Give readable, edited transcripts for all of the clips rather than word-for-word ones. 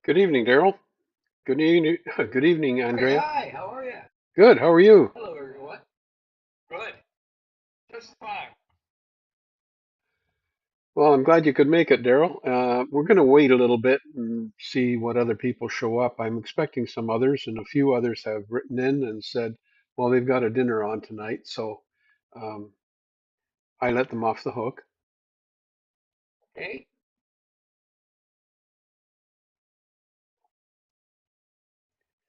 Good evening, Daryl. Good evening, good evening, Hi, Andrea. hi, how are you? Good. How are you? Hello, everyone. Good. Just fine. Well, I'm glad you could make it, Daryl. We're going to wait a little bit and see what other people show up. I'm expecting some others, and a few others have written in and said, well, they've got a dinner on tonight, so um, I let them off the hook. Okay.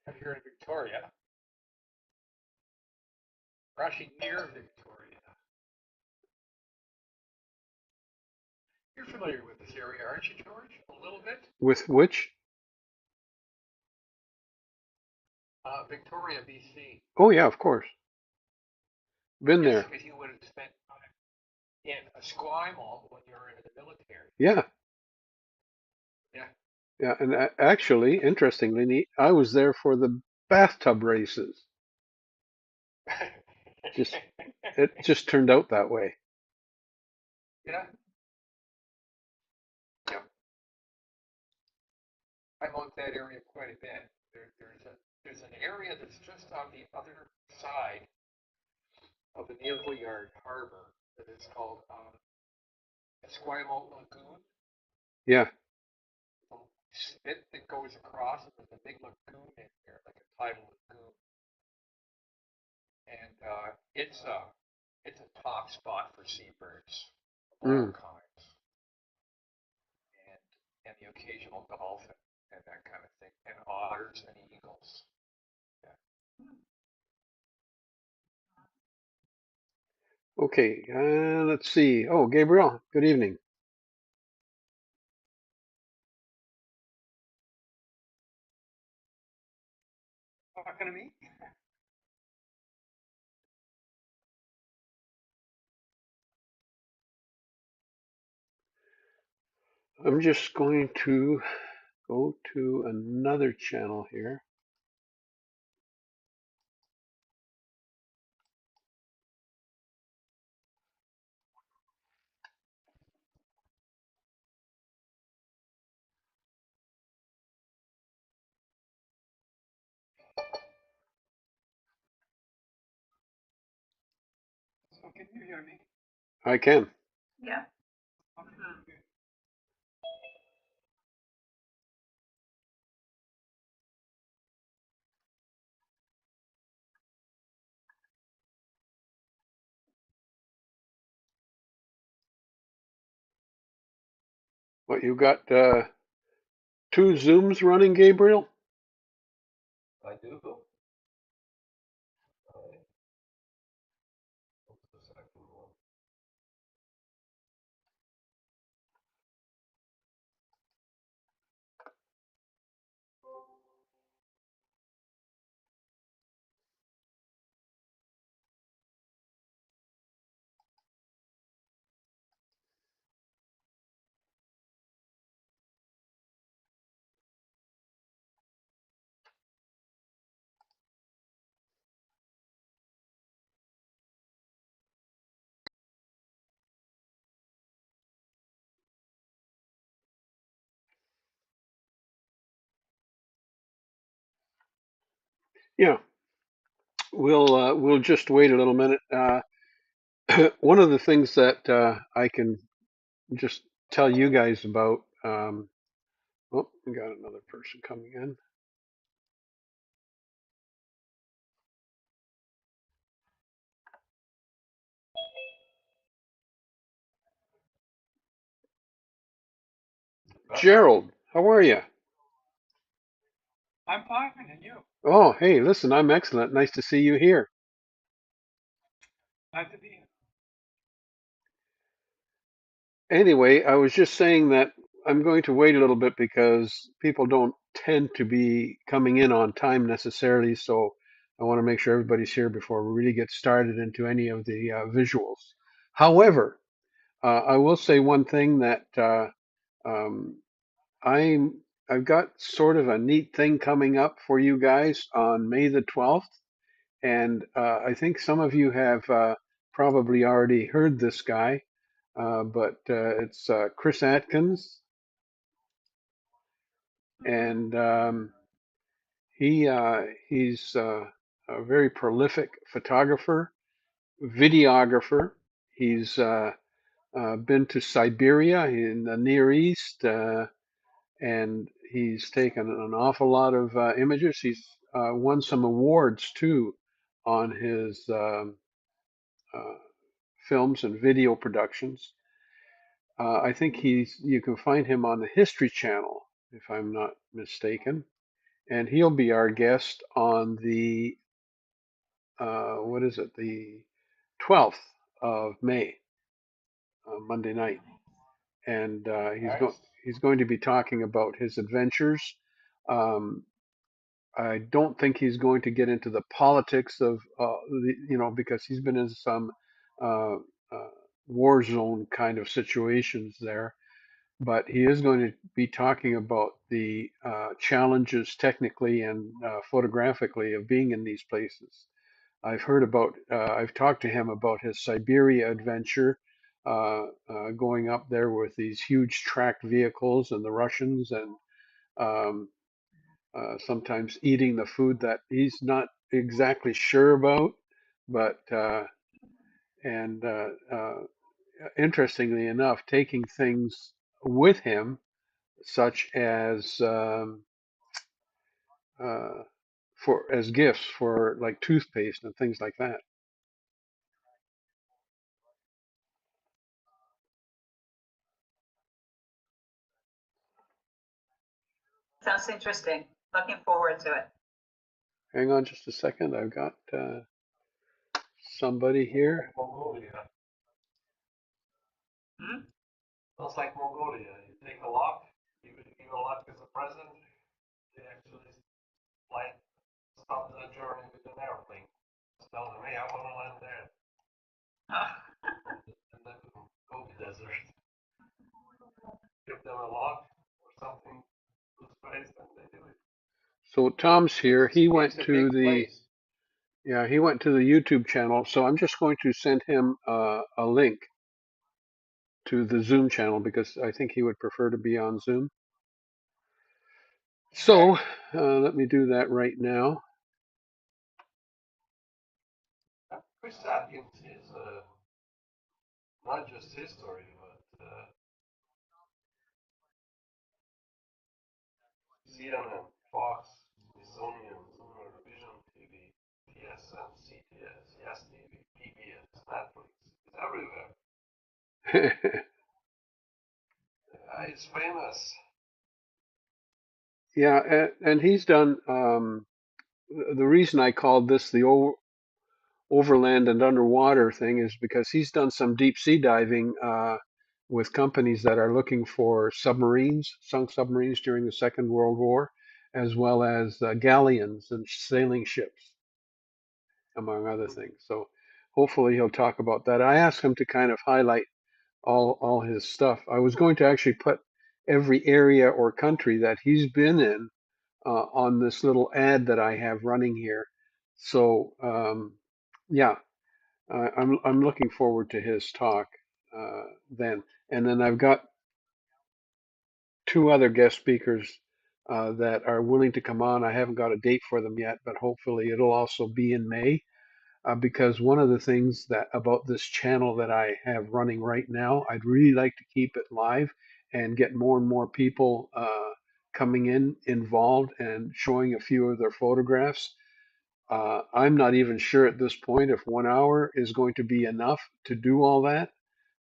I'm here in Victoria, rushing near Victoria. You're familiar with this area, aren't you, George? A little bit? With which? Victoria, BC. Oh, yeah, of course. Been Yes, there. because you would have spent time in Esquimalt when you were in the military. Yeah, Yeah. yeah. And actually, interestingly, I was there for the bathtub races. Just it just turned out that way. Yeah. Yeah. I out that area quite a bit. There's an area that's just on the other side of the Naval Yard Harbor that is called Esquimalt Lagoon. Yeah. A spit that goes across, and there's a big lagoon in there, like a tidal lagoon, and it's a top spot for seabirds of all Mm. kinds, and the occasional dolphin and that kind of thing, and otters and eagles. Yeah. Okay, let's see. Oh, Gabriel, good evening. Talking to me? I'm just going to go to another channel here. So can you hear me? I can. Yeah. Okay. What, you got two Zooms running, Gabriel? I do. Yeah, we'll just wait a little minute. One of the things that I can just tell you guys about. Oh, we got another person coming in. Gerald, how are you? I'm fine, and you? Oh, hey, listen, I'm excellent. Nice to see you here. Glad to be here. Anyway, I was just saying that I'm going to wait a little bit because people don't tend to be coming in on time necessarily. So I want to make sure everybody's here before we really get started into any of the visuals. However, I will say one thing that um, I'm I've got sort of a neat thing coming up for you guys on May the 12th, and I think some of you have probably already heard this guy, but it's Chris Atkins. and he's a very prolific photographer, videographer. He's been to Siberia in the Near East, and he's taken an awful lot of images. He's won some awards too on his uh, films and video productions. I think you can find him on the History Channel, if I'm not mistaken, and he'll be our guest on the what is it, the 12th of May, Monday night, and Nice. he's going to be talking about his adventures. Um, I don't think he's going to get into the politics of because he's been in some uh, uh, war zone kind of situations there, but he is going to be talking about the challenges technically and photographically of being in these places. I've talked to him about his Siberia adventure, going up there with these huge tracked vehicles and the Russians, and um, sometimes eating the food that he's not exactly sure about. But and Interestingly enough, taking things with him, such as uh, for as gifts for like toothpaste and things like that. Sounds interesting. Looking forward to it. Hang on just a second. I've got somebody here. Mongolia. Hmm? Sounds like Mongolia. You take a lock, you give a lock as a present. They actually like stop the journey with an airplane. Just tell them, hey, I want to land there. And then go to the desert. Give them a lock or something to space and they do it. So Tom's here. It's a big place. He went to the YouTube channel. So I'm just going to send him a link to the Zoom channel because I think he would prefer to be on Zoom. Okay. So let me do that right now. Chris Atkins is not just history, but CNN, Fox, Smithsonian, Zoomer, Vision TV, TSN, CTS, Yes TV, PBS, Netflix. It's everywhere. It's famous. Yeah, and he's done. The reason I called this the overland and underwater thing is because he's done some deep sea diving with companies that are looking for submarines, sunk submarines during the Second World War, as well as galleons and sailing ships, among other things. So hopefully he'll talk about that. I asked him to kind of highlight all his stuff. I was going to actually put every area or country that he's been in on this little ad that I have running here. So yeah, I'm looking forward to his talk then. And then I've got two other guest speakers that are willing to come on. I haven't got a date for them yet, but hopefully it'll also be in May. Because one of the things that about this channel that I have running right now, I'd really like to keep it live and get more and more people coming in involved and showing a few of their photographs. I'm not even sure at this point if 1 hour is going to be enough to do all that.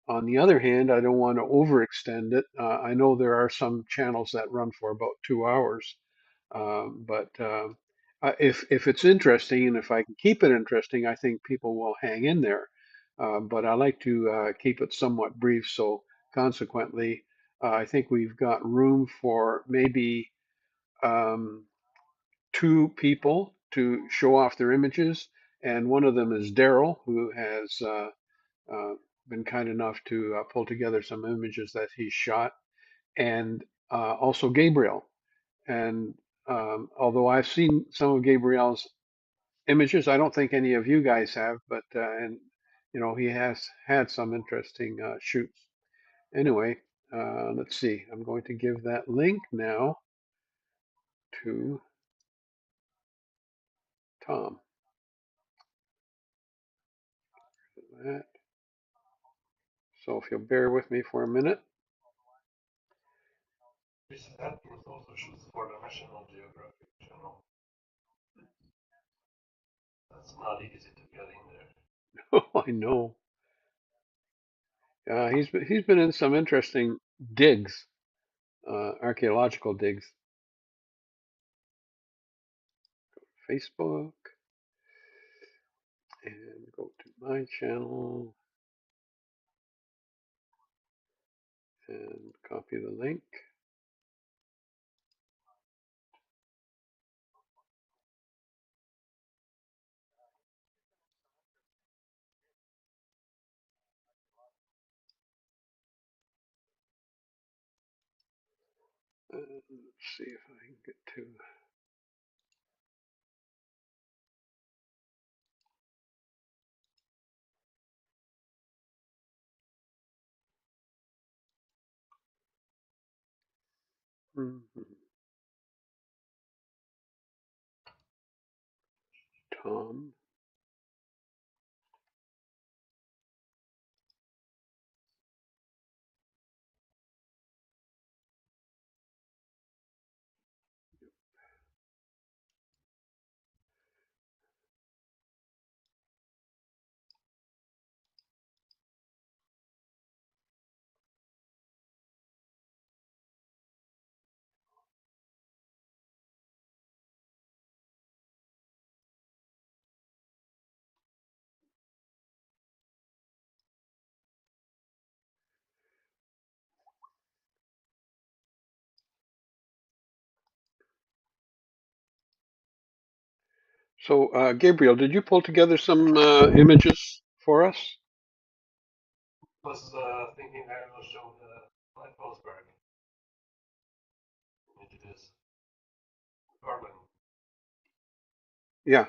On the other hand, I don't want to overextend it. I know there are some channels that run for about 2 hours, but if it's interesting and if I can keep it interesting, I think people will hang in there. But I like to keep it somewhat brief, so consequently, I think we've got room for maybe um, two people to show off their images, and one of them is Daryl, who has uh, been kind enough to pull together some images that he shot, and also Gabriel. And although I've seen some of Gabriel's images, I don't think any of you guys have, but and he has had some interesting shoots. Anyway, let's see. I'm going to give that link now. to Tom. That. So if you'll bear with me for a minute. This Atlas also shoots for the National Geographic Channel. That's not easy to get in there. Oh, I know. He's been in some interesting digs, archaeological digs. Facebook and go to my channel and copy the link. Let's see if I can get to. Tom. So, Gabriel, did you pull together some images for us? Was thinking I will show the Leifelsberg images. Berlin. Yeah.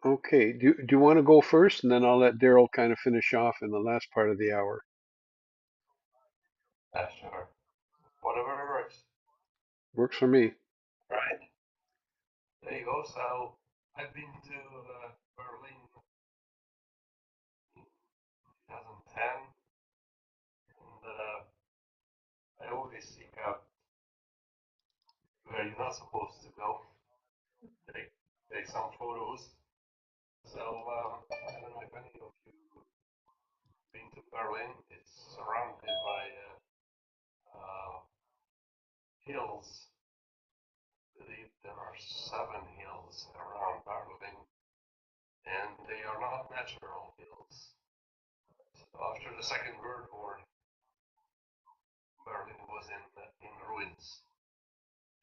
Okay. Do you want to go first, and then I'll let Daryl kind of finish off in the last part of the hour. Yeah, sure. Whatever works. Works for me. Right. There you go. So I've been to Berlin in 2010, and I always seek out where you're not supposed to go. Take take some photos. So I don't know if any of you been to Berlin. It's surrounded by hills. I believe there are 7 hills around Berlin, and they are not natural hills. So after the Second World War, Berlin was in ruins,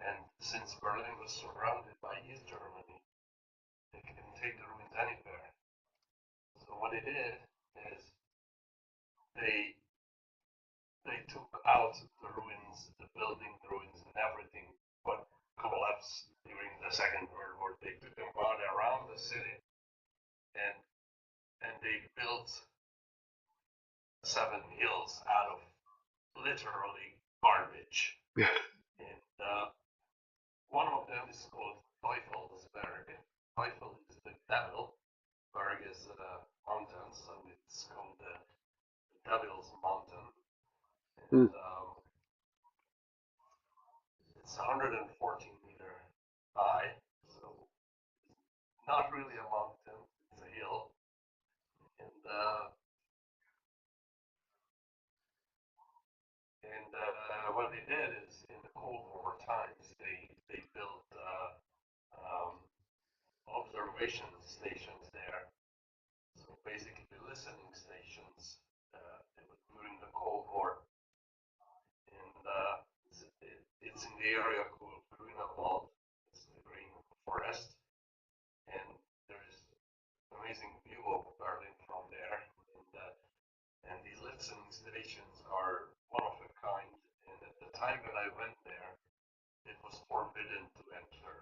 and since Berlin was surrounded by East Germany, they couldn't take the ruins anywhere. So what they did is they they took out the ruins, the building ruins, and everything what collapsed during the Second World War. They took them out around the city, and they built 7 hills out of literally garbage. And one of them is called Teufelsberg. Teufel is the devil. Berg is a mountain, so it's called the Devil's Mountain. Hmm. And it's 114-meter high, so not really a mountain, it's a hill. And what they did is in the Cold War times, they built um, observation stations there. So basically, listening stations during the Cold War, and it's in the area called Grünewald. It's the green forest, and there's amazing view of Berlin from there. And these listening stations are one of a kind. And at the time that I went there, it was forbidden to enter.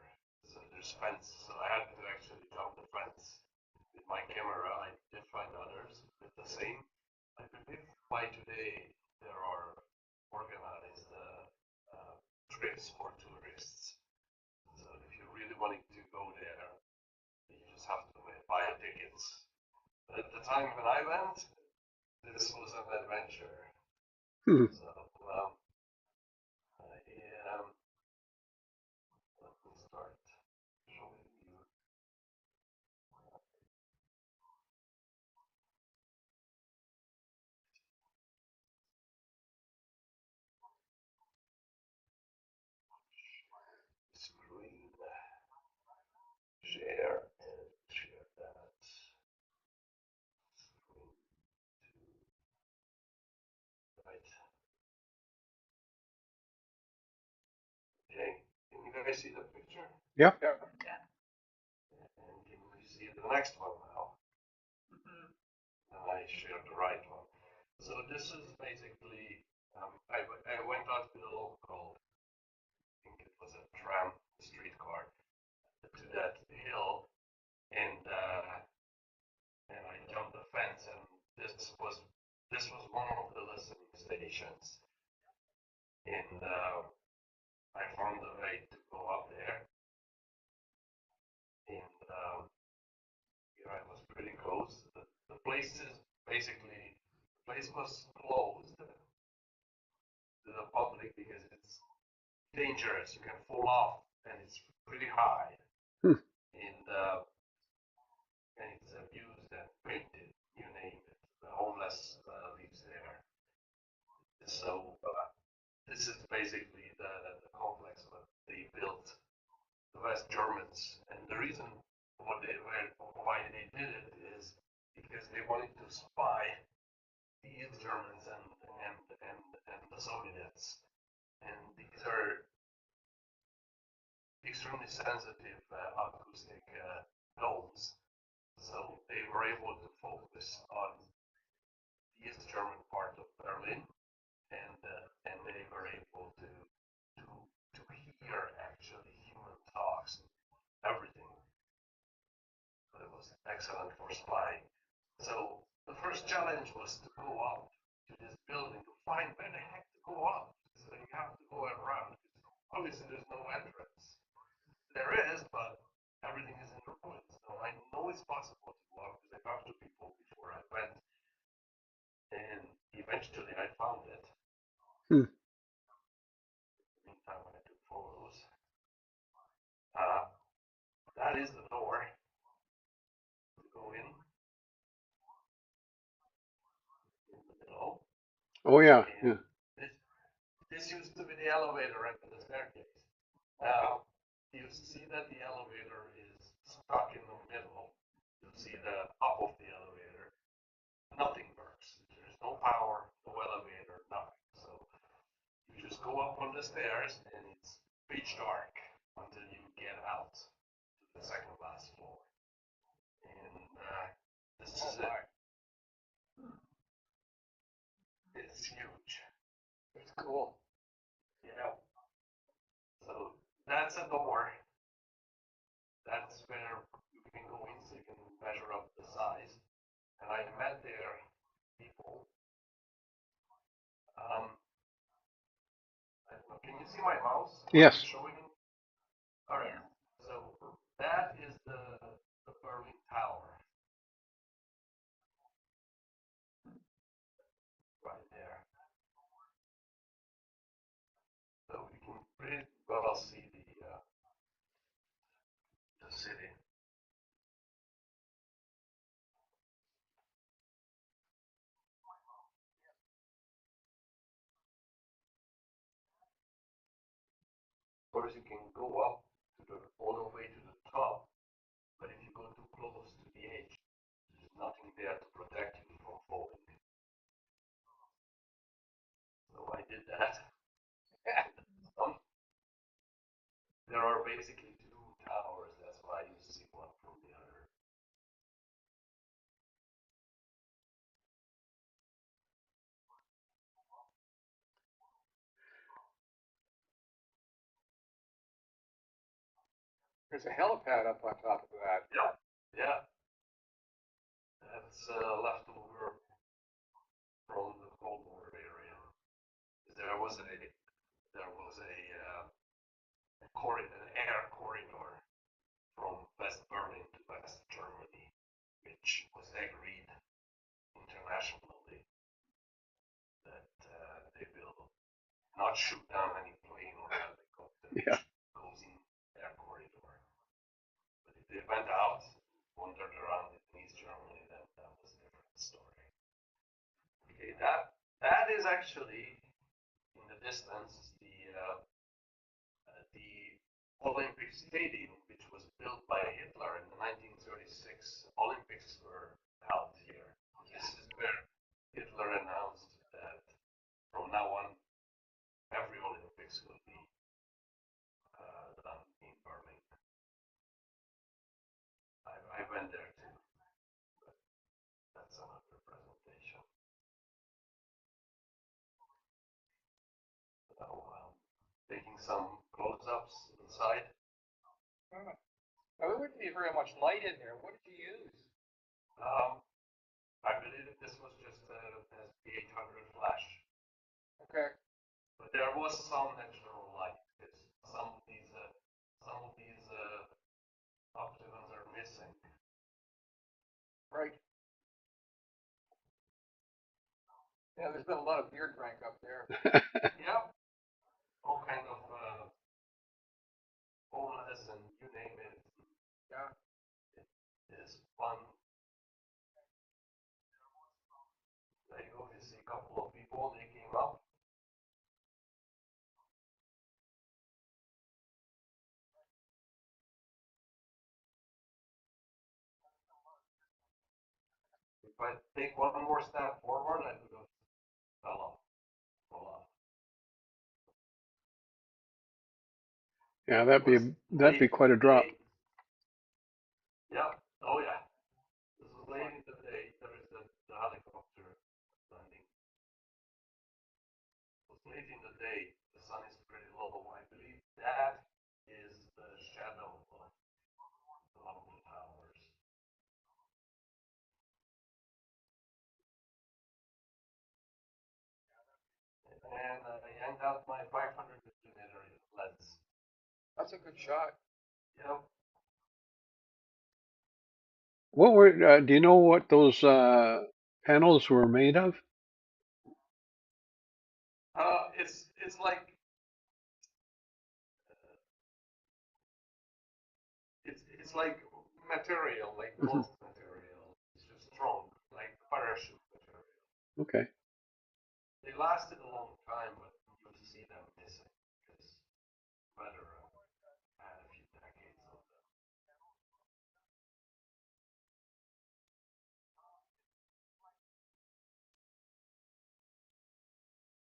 So there's fence. So I had to actually jump the fence with my camera. I did find others with the same. I believe by today there are organized is for tourists. So if you're really wanting to go there, you just have to buy tickets. But at the time when I went, this was an adventure. Hmm. So um, I, let me start showing you. Screen share and share that. Screen two, right? Okay, can you guys see the picture? Yep. Yeah. And can we see the next one now? Mhm. And I shared the right one. So this is basically, I went out with a local, I think it was a tram, streetcar, to that hill, and I jumped the fence, and this was one of the listening stations, and I found a way to go up there, and I was pretty close. The place is basically the place was closed to the public because it's dangerous. You can fall off, and it's pretty high, Hmm. and and it's abused and painted. You name it. The homeless lives there. So this is basically the complex that they built, the West Germans, and the reason why they did it is because they wanted to spy the East Germans and the Soviets, and these are extremely sensitive acoustic domes, so they were able to focus on the East German part of Berlin, and they were able to to hear actually human talks, everything. So it was excellent for spying. So the first challenge was to go up to this building to find where the heck to go up. So you have to go around. Obviously, there's no entrance. There is, but everything is in ruins. So I know it's possible to go up because I talked to people before I went, and eventually I found it. Hmm. Meantime, I took photos. Uh, that is the door to go in the middle. Oh yeah. And Yeah. this this used to be the elevator right to the staircase. Now you see that the elevator is stuck in the middle. You see the top of the elevator. Nothing works. There's no power, no elevator, nothing. So you just go up on the stairs and it's pitch dark until you get out to the second last floor. And this is it. It's huge. It's cool. Yeah. So that's a door. That's where you can go in so you can measure up the size. And I met there people. Um, I don't know, can you see my mouse? Yes. Showing? All right. Yeah. So that is the Berlin Tower right there. So we can pretty well see the city. Of course, you can go up to the all the way to the top, but if you go too close to the edge, there's nothing there to protect you from falling. So I did that. Um, there are basically two towers. That's why you see one from the other. There's a helipad up on top of that. Yeah, yeah. That's leftover from the Cold War area. There was a an air corridor from West Berlin to West Germany, which was agreed internationally that they will not shoot down any plane or helicopter Yeah. which goes in air corridor. But if they went out, wandered around in East Germany, then that was a different story. Okay, that is actually in the distance the Olympic Stadium, which was built by Hitler in the 1936 Olympics, were held here. This is where Hitler announced that from now on every Olympics will be done in Berlin. I went there too, but that's another presentation. So, taking some close-ups inside. Now, there wouldn't be very much light in there. What did you use? I believe that this was just an SP800 flash, Okay. but there was some natural light because some of these octagons are missing. Right. Yeah, there's been a lot of beer drank up there. Yeah, all kind of homeless and you name it. Yeah. It is fun. There you go. You see a couple of people. They came up. If I take one more step forward, I would have fell off. Yeah, that'd be quite a drop. Yeah. Oh yeah. This is late in the day. There is the helicopter landing. It's late in the day. The sun is pretty low. I believe that is the shadow of one of the towers. And I yanked out my 500 millimeter lens. That's a good shot. Yep. What were, do you know what those panels were made of? It's like it's like material, like Mhm. most material. It's just strong, like parachute material. Okay. They lasted a long time, but you see them missing because weather had a few decades of them.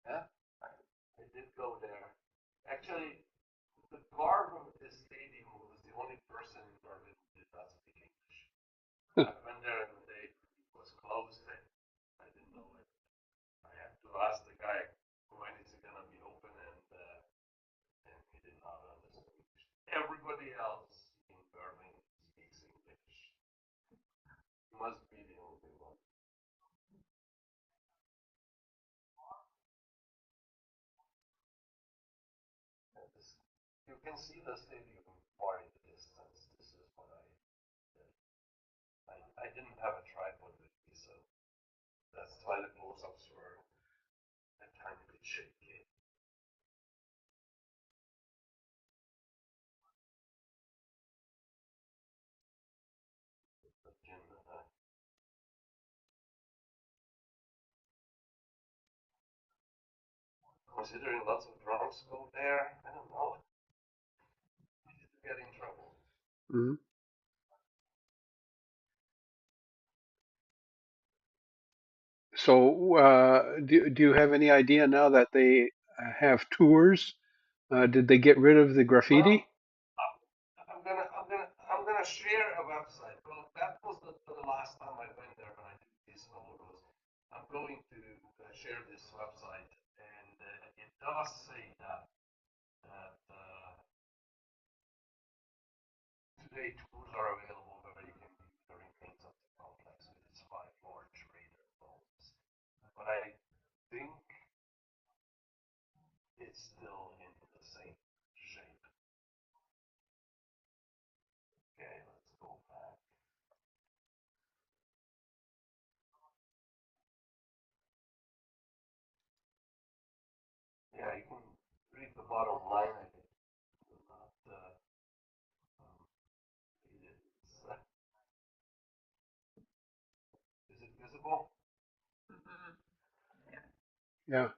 Yeah, I did go there. Actually, the guard of this stadium was the only person in Berlin who did not speak English. I went there and the day it was closed. I didn't know it. I had to ask the guy when is it gonna be open, and he did not understand English. Everybody else in Berlin speaks English. He must be the only one. You can see the stadium far in the distance. This is what I did. I didn't have a tripod with me, so that's why the close-ups were a tiny bit shaky. But considering lots of drums go there, I don't know. Easy to get in trouble. Mhm. So, do you have any idea now that they have tours? Did they get rid of the Well, graffiti? I'm gonna share a website. Well, that was the last time I went there when I did these photos. I'm going to share this website, and it does say that today tools are available where you can view the remains of the complex with its 5 large radar bulbs. But I think it's still in the same shape. bottom line, I think, will not read it. Is it visible? Mhm. Yeah.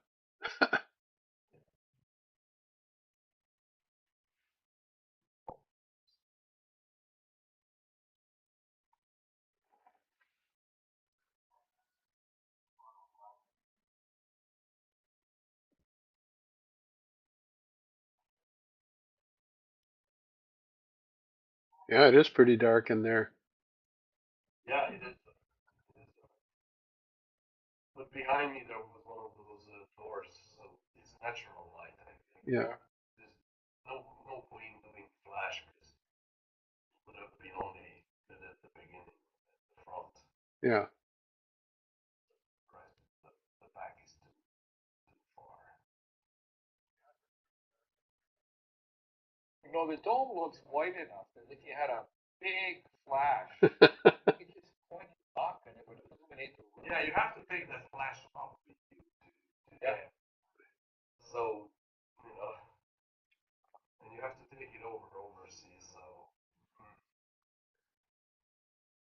Yeah, it is pretty dark in there. Yeah, it is. It is. But behind me there was one of those doors, so it's natural light, I think. Yeah. There's no point doing flash because it would have been only at the beginning, at the front. Yeah. Right. The back is too far. You know, the dome looks white enough that if you had a big flash, you could just point it up and it would illuminate the room. Yeah, you have to take that flash up with you to Yeah. there. So, you know, and you have to take it over overseas. So, hmm.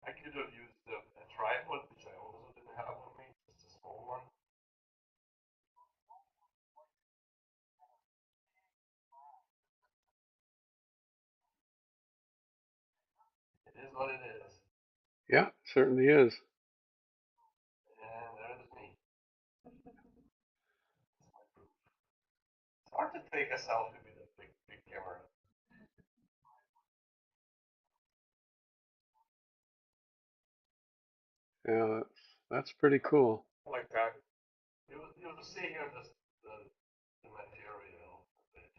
I could have used a tripod, which I also didn't have on me, just a small one. It is what it is. Yeah, certainly is. And there's me. That's my proof. It's hard to take a selfie with a big camera. Yeah, that's pretty cool. Like that. You'll see here the material a bit.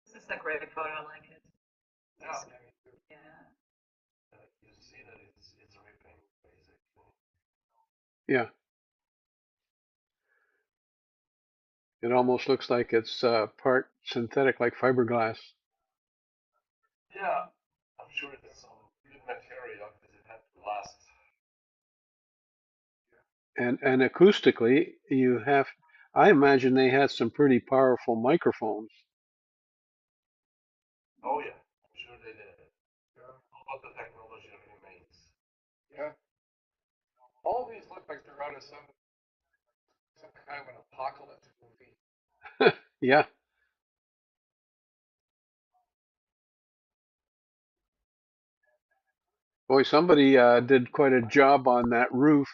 This is a great photo, I like it. Yeah, Yeah. you see that it's ripping basically. Yeah. It almost looks like it's part synthetic, like fiberglass. Yeah, I'm sure it's some good material because it had to last. And acoustically, I imagine they had some pretty powerful microphones. Oh yeah, I'm sure they did. Yeah. All what the technology remains. Yeah. All these look like they're out of some kind of an apocalypse movie. Yeah. Boy, somebody did quite a job on that roof.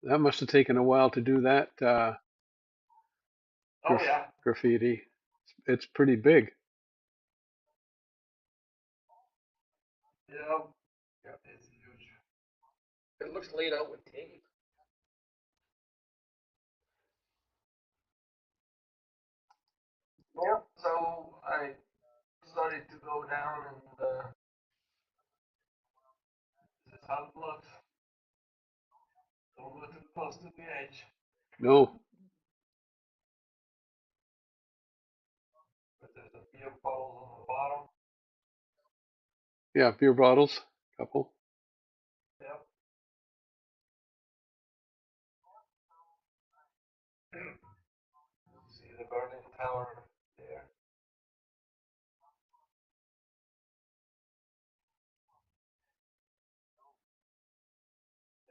That must have taken a while to do that Oh yeah. graffiti. It's pretty big. Yeah. Yeah. It's huge. It looks laid out with tape. Yeah. So I started to go down and this is how it looks. Don't go too close to the edge. No. But there's a few bottles on the bottom. Yeah, beer bottles, couple. Yep. See the burning tower there.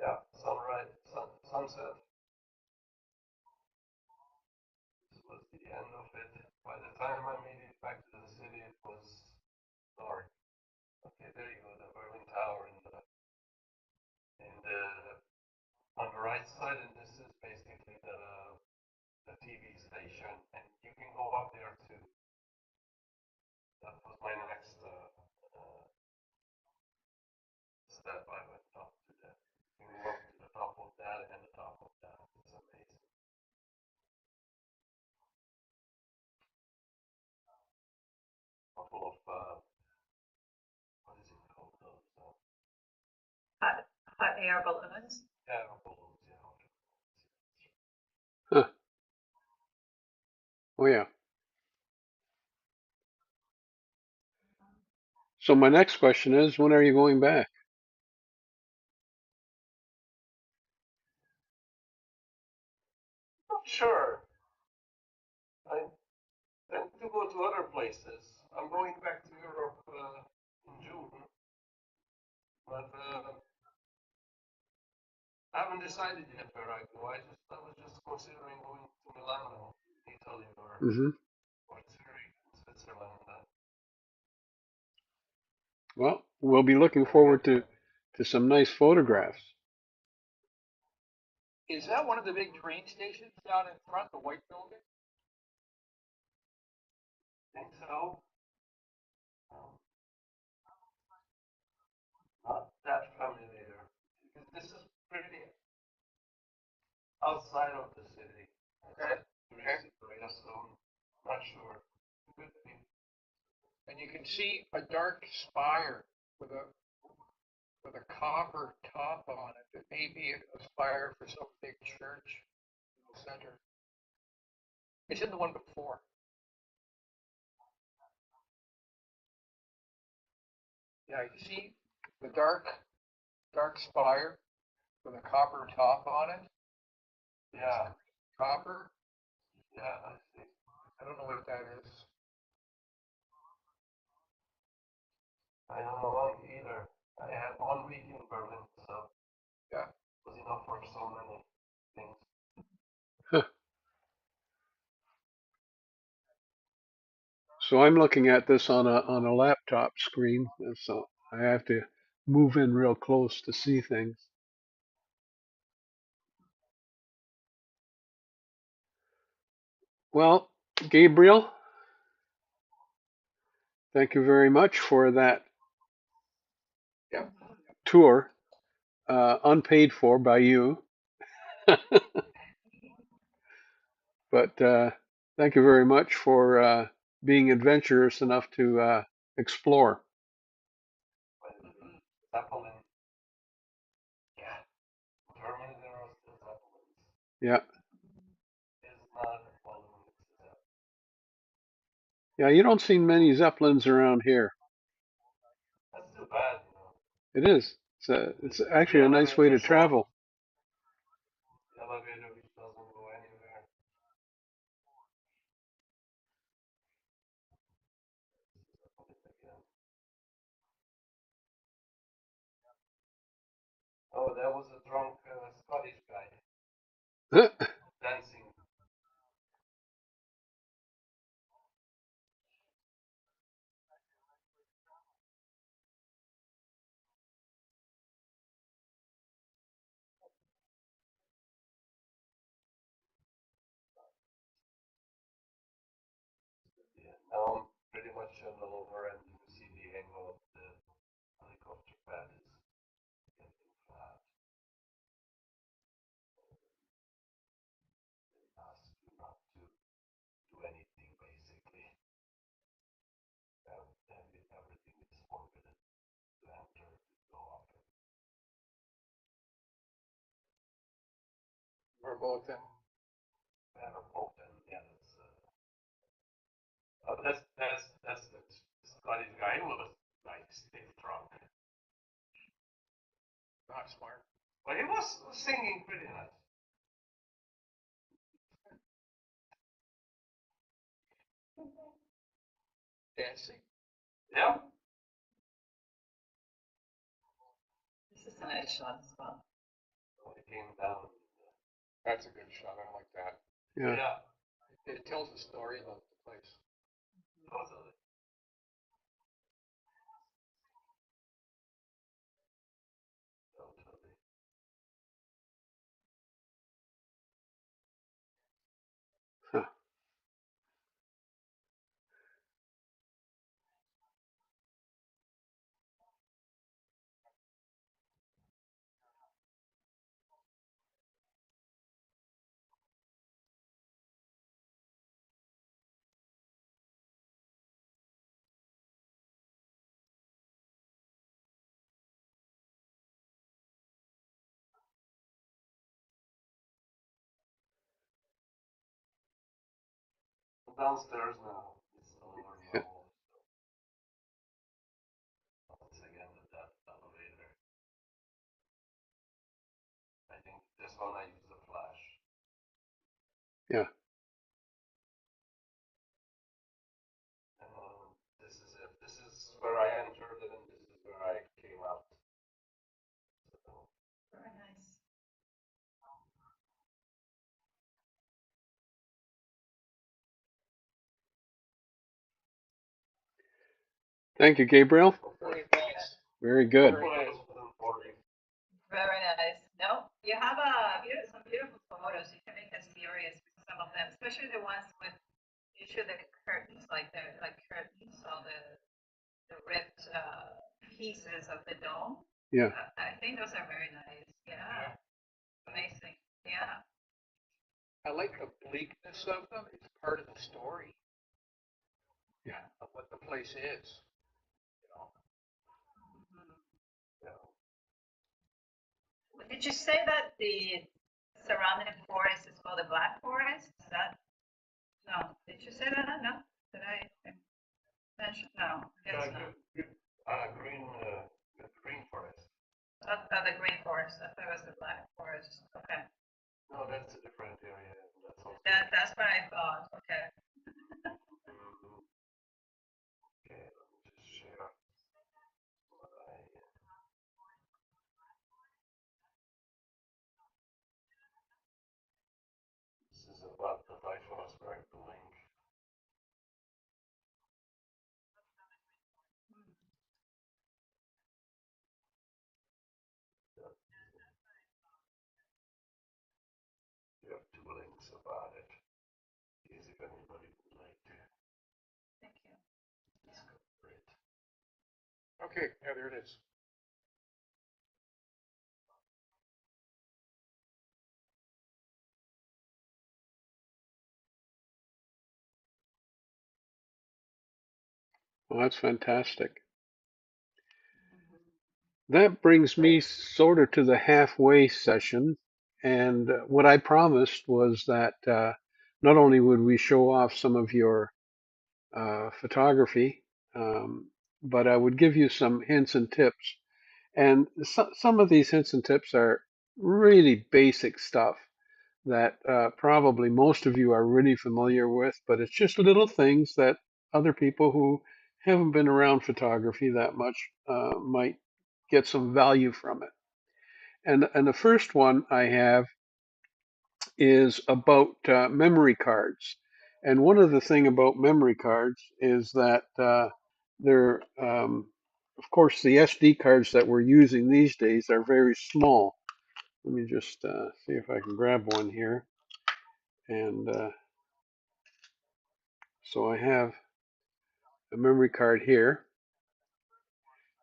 Yeah. Sunrise, sunset. This was the end of it. By the time I made it back to the city, it was dark. Okay, there you go, the Berlin Tower and on the right side, and this is basically the TV station, and you can go up there too. That was my next step. I went up to that. You can go up to the top of that and the top of that. It's amazing. Couple of what is it called? Those Hot air balloons. yeah, balloons. Yeah. Huh. Oh yeah. So my next question is, when are you going back? Not sure. And to go to other places. I'm going back to Europe in June, but I haven't decided yet where I go. I was just considering going to Milano, Italy, Hmm. or Zurich, Switzerland. Well, we'll be looking When we forward get there. to some nice photographs. Is that one of the big train stations down in front, the white building? Think so. Um, Not that familiar. Because this is pretty outside of the city. Okay. Touristic area, so I'm not sure. Could be. And you can see a dark spire with a copper top on it that may be a spire for some big church in the center. It's in the one before. Yeah, you see the dark spire with a copper top on it. Yeah, Copper. yeah, I see. I don't know what that is. I don't know either. I had 1 week in Berlin, so Yeah. it was enough for so many things. Huh. So I'm looking at this on a laptop screen, and so I have to move in real close to see things. Well, Gabriel, thank you very much for that Yeah. tour, unpaid for by you. But thank you very much for being adventurous enough to explore. But Zeppelin, yeah, Germany there are still Zeppelins. Yeah, It's not a balloon, it's a Zeppelin. yeah. You don't see many zeppelins around here. That's too bad, you know. It is. It's actually a nice way to travel. The elevator which doesn't go anywhere. Again. Oh, that was a drunk Scottish guy dancing. Yeah, now I'm pretty much on the lower end. You can see the angle of the helicopter pad is getting flat. It asks you not to do anything basically. Everything is forbidden to enter, to go up. We're both in. Never open. Yeah, that's the Scottish guy who was like stiff drunk. Not smart. But he was singing pretty nice. Dancing. Yeah. This is a nice shot as well. So he came down. That's a good shot. I like that. Yeah. Yeah. It tells a story about the place. Totally. Totally. Huh. Downstairs now. It's a lower Yeah. level. Once again, that elevator. I think this one I use the flash. Yeah. Thank you, Gabriel. Very nice. Very good. Very nice. within 40. Very nice. No, you have some beautiful photos. You can make a series with some of them, especially the ones with usually the curtains, like curtains, all the ripped pieces of the dome. Yeah. I think those are very nice. Yeah, amazing. Yeah. I like the bleakness of them. It's part of the story Yeah. of what the place is. You know. Did you say that the surrounding forest is called the Black Forest? Is that no? Did you say that? No. Did I mention? No. Yes. No. Green forest. The Green Forest. I thought it was the Black Forest. Okay. No, that's a different area. That's also. That's what I thought. Okay. Mhm. Okay, let me just share what I. This is about the White Forest Park building. You have two links about it. Easy if anybody would like to Thank you. discover it. Okay, yeah, there it is. Well, that's fantastic. That brings me sort of to the halfway session. And what I promised was that not only would we show off some of your photography, but I would give you some hints and tips. And some of these hints and tips are really basic stuff that probably most of you are really familiar with, but it's just little things that other people who haven't been around photography that much might get some value from it. And the first one I have is about memory cards. And one of the thing about memory cards is that they're, of course, the SD cards that we're using these days are very small. Let me just see if I can grab one here. And so I have a memory card here.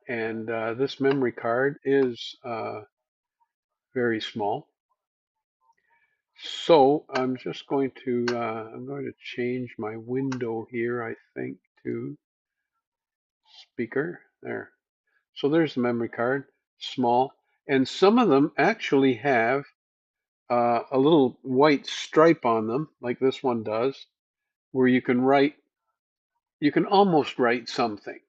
And this memory card is very small. So I'm just going to I'm going to change my window here, I think, to speaker. There. So there's the memory card, small, and some of them actually have a little white stripe on them, like this one does, where you can almost write something.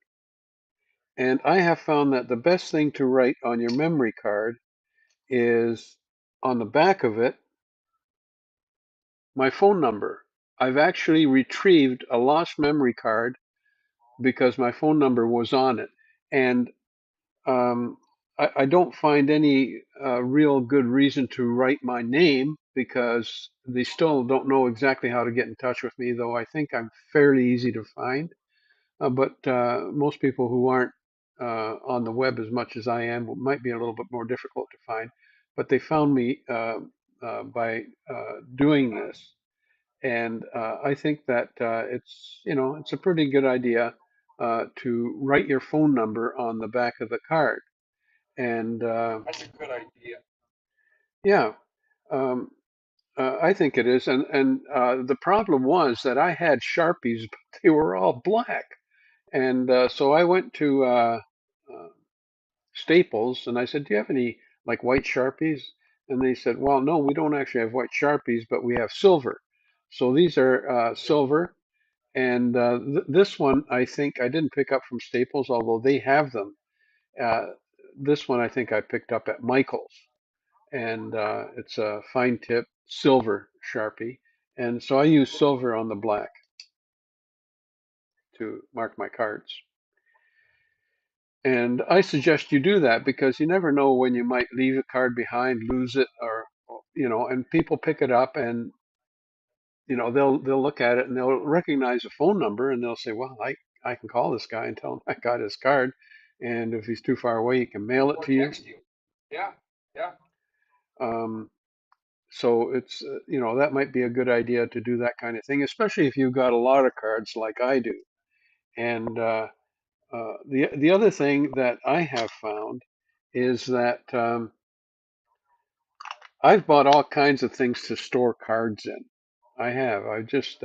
And I have found that the best thing to write on your memory card is on the back of it my phone number. I've actually retrieved a lost memory card because my phone number was on it. And um, I don't find any real good reason to write my name because they still don't know exactly how to get in touch with me, though I think I'm fairly easy to find. But most people who aren't on the web as much as I am might be a little bit more difficult to find. But they found me by doing this. And I think that it's, you know, it's a pretty good idea to write your phone number on the back of the card. And That's a good idea. yeah, um, I think it is. And the problem was that I had Sharpies, but they were all black. And so I went to uh, Staples and I said, "Do you have any like white Sharpies?" And they said, "Well, no, we don't actually have white Sharpies, but we have silver." So these are silver. And this one, I think I didn't pick up from Staples, although they have them. Uh, this one, I think I picked up at Michael's, and it's a fine tip silver Sharpie. And so I use silver on the black to mark my cards. And I suggest you do that because you never know when you might leave a card behind, lose it, or you know, and people pick it up and you know they'll look at it and they'll recognize a phone number and they'll say, "Well, I can call this guy and tell him I got his card, and if he's too far away, he can mail it Or to you. text you. Yeah, yeah. Um, so it's that might be a good idea to do that kind of thing, especially if you've got a lot of cards like I do. And the other thing that I have found is that I've bought all kinds of things to store cards in. I have. I just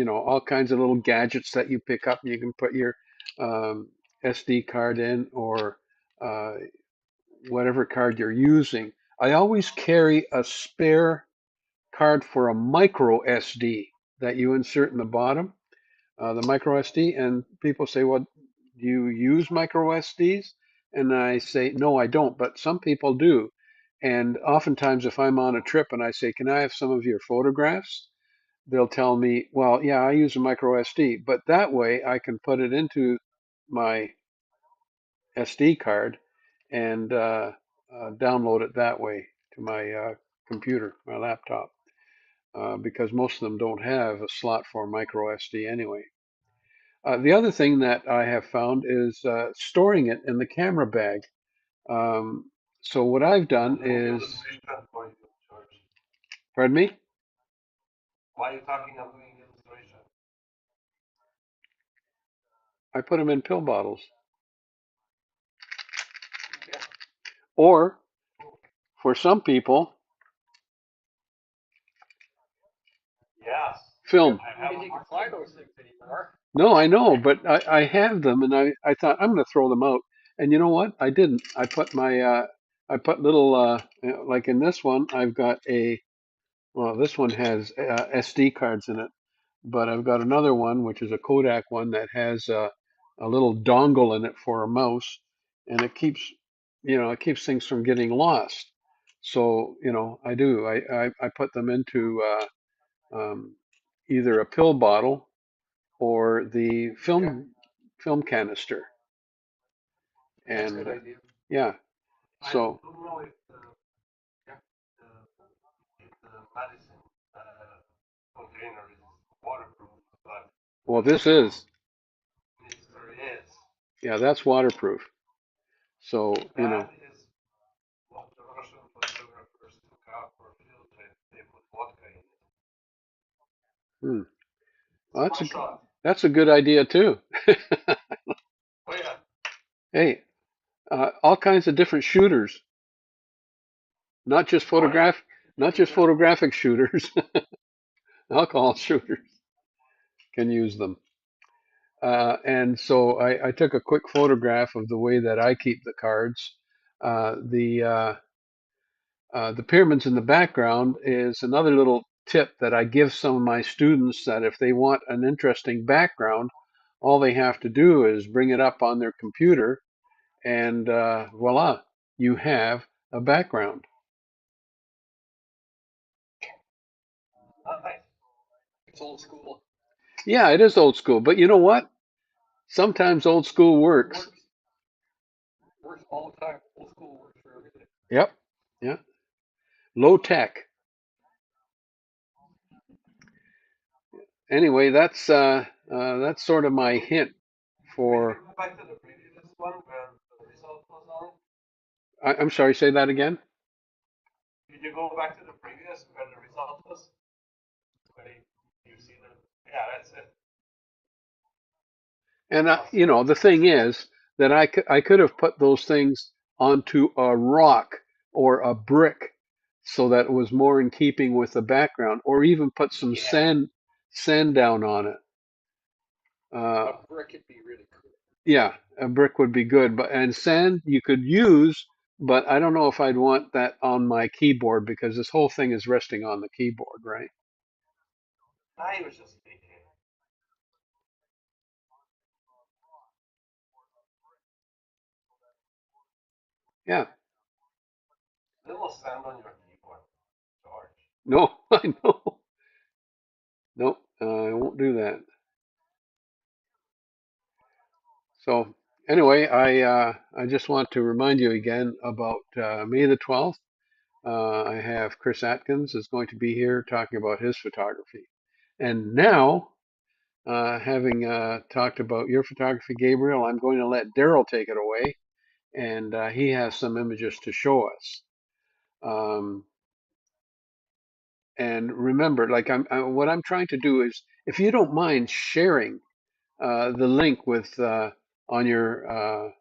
all kinds of little gadgets that you pick up and you can put your um, SD card in or uh, whatever card you're using. I always carry a spare card for a micro SD that you insert in the bottom, the micro SD. And people say, well, do you use micro SDs? And I say, no, I don't, but some people do. And oftentimes, if I'm on a trip and I say, can I have some of your photographs? They'll tell me, well, yeah, I use a micro SD, but that way I can put it into my SD card and download it that way to my computer, my laptop, because most of them don't have a slot for micro SD anyway. The other thing that I have found is storing it in the camera bag. Um, so what I've done Doing is, illustration for you, George. pardon me, Why are you talking of doing illustration? I put them in pill bottles. Yeah. Or for some people, Yes. film. I I have don't a think you can box fly of those them. things anymore. No, I know, but I have them, and I thought I'm going to throw them out. And you know what? I didn't. I put little like in this one, I've got this one has SD cards in it, but I've got another one which is a Kodak one that has a little dongle in it for a mouse, and it keeps things from getting lost. So I do. I put them into either a pill bottle or the Yeah, film canister. that's a And good idea. yeah, I so don't know if Yeah. the medicine container is waterproof, but well, I'm this sure is it is. yeah, that's waterproof. So That is what the Russian photographers took out for a field trip. They put vodka in it. hmm, It's well, one shot. that's a good idea too. Oh yeah. Hey, all kinds of different shooters, not just Sorry? not just photographic shooters, alcohol shooters can use them. And so I took a quick photograph of the way that I keep the cards. The pyramids in the background is another little tip that I give some of my students that if they want an interesting background, all they have to do is bring it up on their computer and voila, you have a background. Nice. It's old school. Yeah, it is old school, but you know what? Sometimes old school It works. works. Works all the time. Old school works for everything. Yep. Yeah. Low tech. Anyway, that's sort of my hint Can we for. go back to the previous one where the result was on? I'm sorry. Say that again. Did you go back to the previous where the result was? Where you see the yeah, that's it. And Awesome. the thing is that I could have put those things onto a rock or a brick so that it was more in keeping with the background, or even put some Yeah. sand down on it. Uh, A brick would be really cool. yeah, a brick would be good, but and sand you could use, but I don't know if I'd want that on my keyboard because this whole thing is resting on the keyboard, right? I was just thinking. Yeah. Little sand on your keyboard, George. No, I know. Nope, I won't do that. So anyway, I just want to remind you again about May the 12th. I have Chris Atkins is going to be here talking about his photography. And now having talked about your photography, Gabriel, I'm going to let Daryl take it away, and he has some images to show us. Um, and remember, like what I'm trying to do is, if you don't mind sharing the link with on your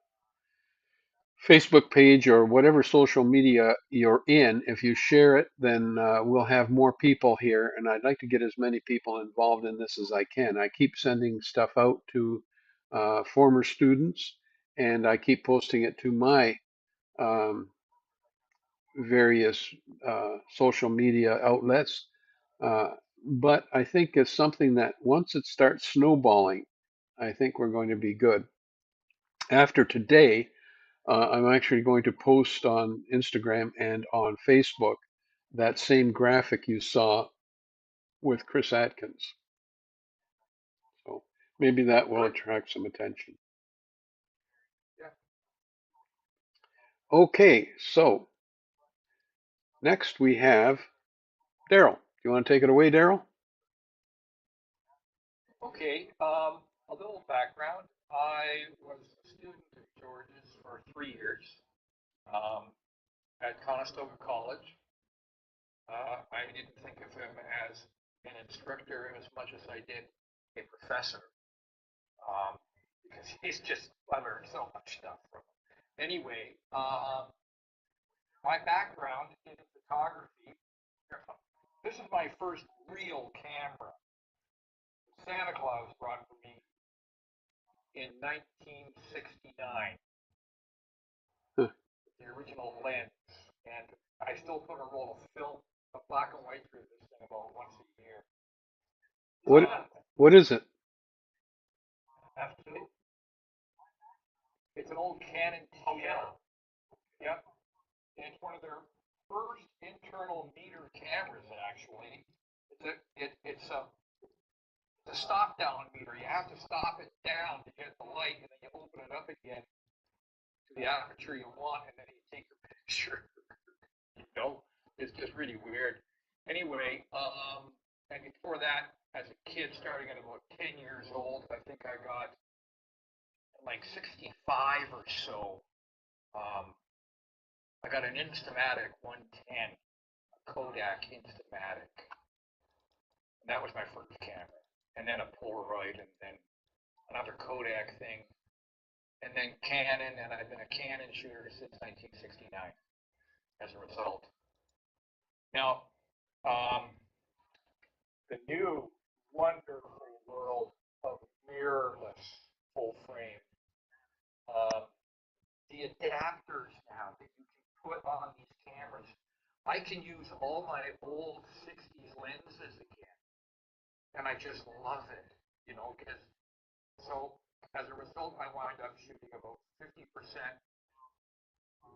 Facebook page or whatever social media you're in, if you share it, then we'll have more people here. And I'd like to get as many people involved in this as I can. I keep sending stuff out to former students, and I keep posting it to my um, various social media outlets. Uh, but I think it's something that once it starts snowballing, I think we're going to be good. After today, I'm actually going to post on Instagram and on Facebook that same graphic you saw with Chris Atkins. So maybe that will Great. attract some attention. Yeah. Okay, so next we have Daryl. Do you want to take it away, Daryl? Okay. A little background. I was a student at George's for 3 years at Conestoga College. I didn't think of him as an instructor as much as I did a professor, um, because he's just, I learned so much stuff from him. Anyway, my background in photography, this is my first real camera. Santa Claus brought for me in 1969, Huh. the original lens, and I still put a roll of film, of black and white through this thing about once a year. What what is it? F2. It's an old Canon TL. Yep. And it's one of their first internal meter cameras, actually. It's a stop down meter. You have to stop it down to get the light, and then you open it up again to the aperture you want, and then you take your picture. you know, it's just really weird. Anyway, and before that, as a kid, starting at about 10 years old, I think I got like 65 or so. Um, I got an Instamatic 110, a Kodak Instamatic. And that was my first camera. And then a Polaroid, and then another Kodak thing, and then Canon, and I've been a Canon shooter since 1969 as a result. Now, um, the new wonderful world of mirrorless full frame, uh, the adapters now that you can put on these cameras, I can use all my old 60s lenses again, and I just love it, because so as a result, I wind up shooting about 50%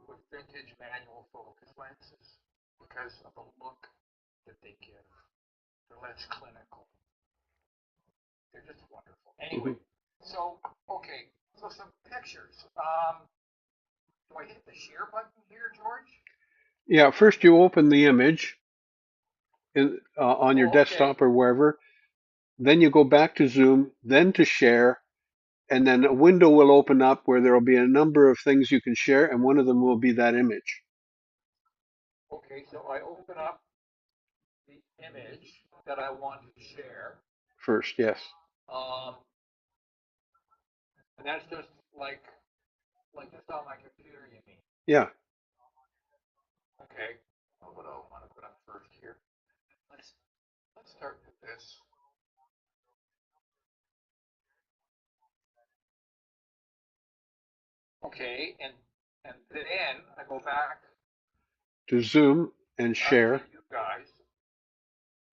with vintage manual focus lenses because of the look that they give. They're less clinical. They're just wonderful. Mhm. Anyway, so okay, so some pictures. Do I hit the share button here, George? Yeah, first you open the image on your Oh, okay. desktop or wherever. Then you go back to Zoom, then to share, and then a window will open up where there will be a number of things you can share, and one of them will be that image. Okay, so I open up the image that I want to share. First, yes. Um, and that's just like this on my computer, you mean? Yeah. Okay. What do I want to put up first here? Let's let's start with this. Okay, and then I go back To Zoom and to share. you guys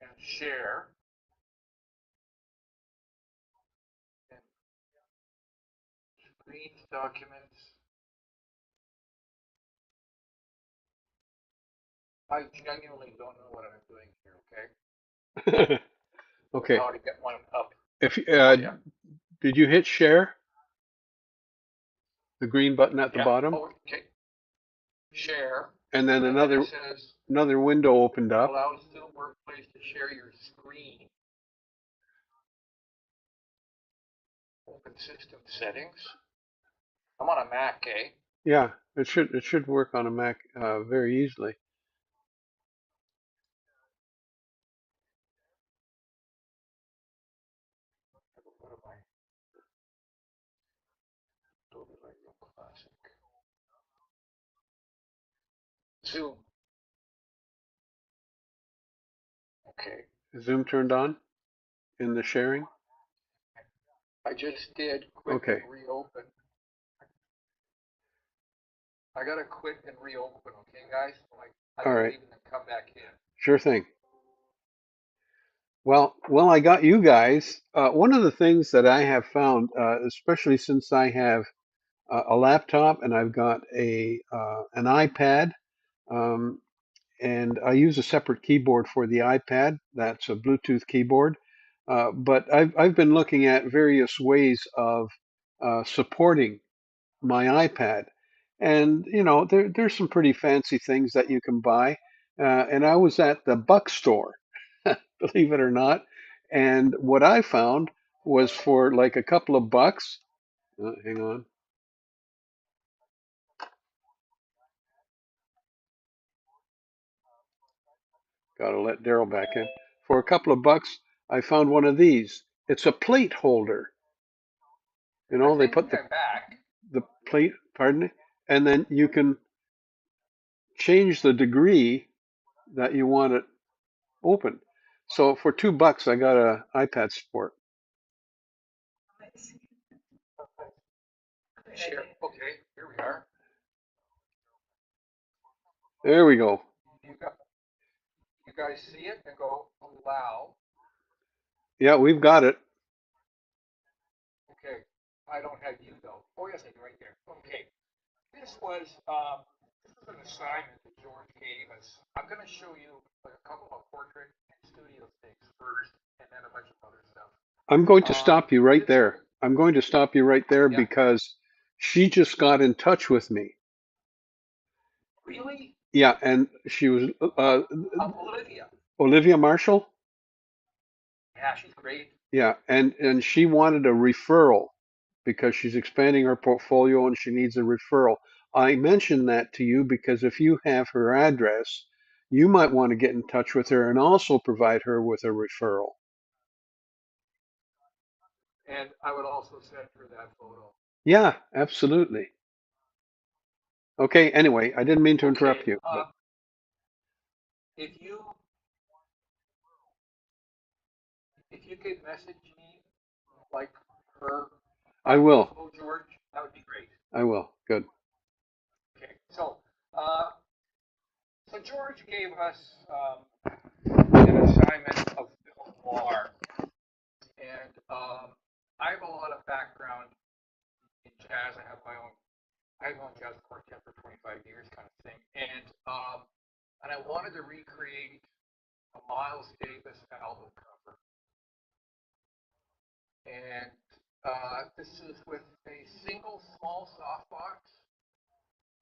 and share and screens documents. I genuinely don't know what I'm doing here. Okay, or Okay. how to get one up If for you. did you hit share? The green button at the Yeah. bottom, Oh, okay. Share, and then and then it another says another window opened up. allows Zoom Workplace to share your screen. open system settings. I'm on a Mac, eh? Yeah, it should work on a Mac very easily. What am I? Adobe Lightroom Classic. Zoom. Okay. Zoom turned on in the sharing. I just did quit and Okay. reopen. I gotta quit and reopen, okay, guys? Like, I All gotta right. leave and then come back in. Sure thing. Well, I got you guys. One of the things that I have found, especially since I have a laptop and I've got a an iPad, um, and I use a separate keyboard for the iPad. That's a Bluetooth keyboard. But I've been looking at various ways of supporting my iPad, and there's some pretty fancy things that you can buy. And I was at the Buck store, believe it or not, and what I found was for like a couple of bucks. Hang on, gotta let Daryl back in. For a couple of bucks, I found one of these. It's a plate holder. I They think put I'm back. the plate, pardon me, and then you can change the degree that you want it open. So for $2, I got a iPad support. Amazing. Great Share. idea. Okay, here we are. There we go. You got, you guys see it and go allow. Yeah, we've got it. Okay, I don't have you though. Oh yes, I do right there. Okay, this was an assignment that George gave us. I'm going to show you like a couple of portrait and studio things first, and then a bunch of other stuff. I'm going to stop you right This there. I'm going to stop you right there Yeah, because she just got in touch with me. really? Yeah, and she was Olivia. Olivia Marshall. Yeah, she's great. Yeah, and she wanted a referral because she's expanding her portfolio and she needs a referral. I mentioned that to you because if you have her address, you might want to get in touch with her and also provide her with a referral. And I would also send her that photo. Yeah, absolutely. Okay, anyway, I didn't mean to Okay, interrupt you, but if you if you could message me like her I will. info, George, that would be great. I will. Good. Okay, uh, so George gave us an assignment of film noir, and I have a lot of background in jazz. I have my own jazz quartet for 25 years, kind of thing, and I wanted to recreate a Miles Davis album cover, and this is with a single small softbox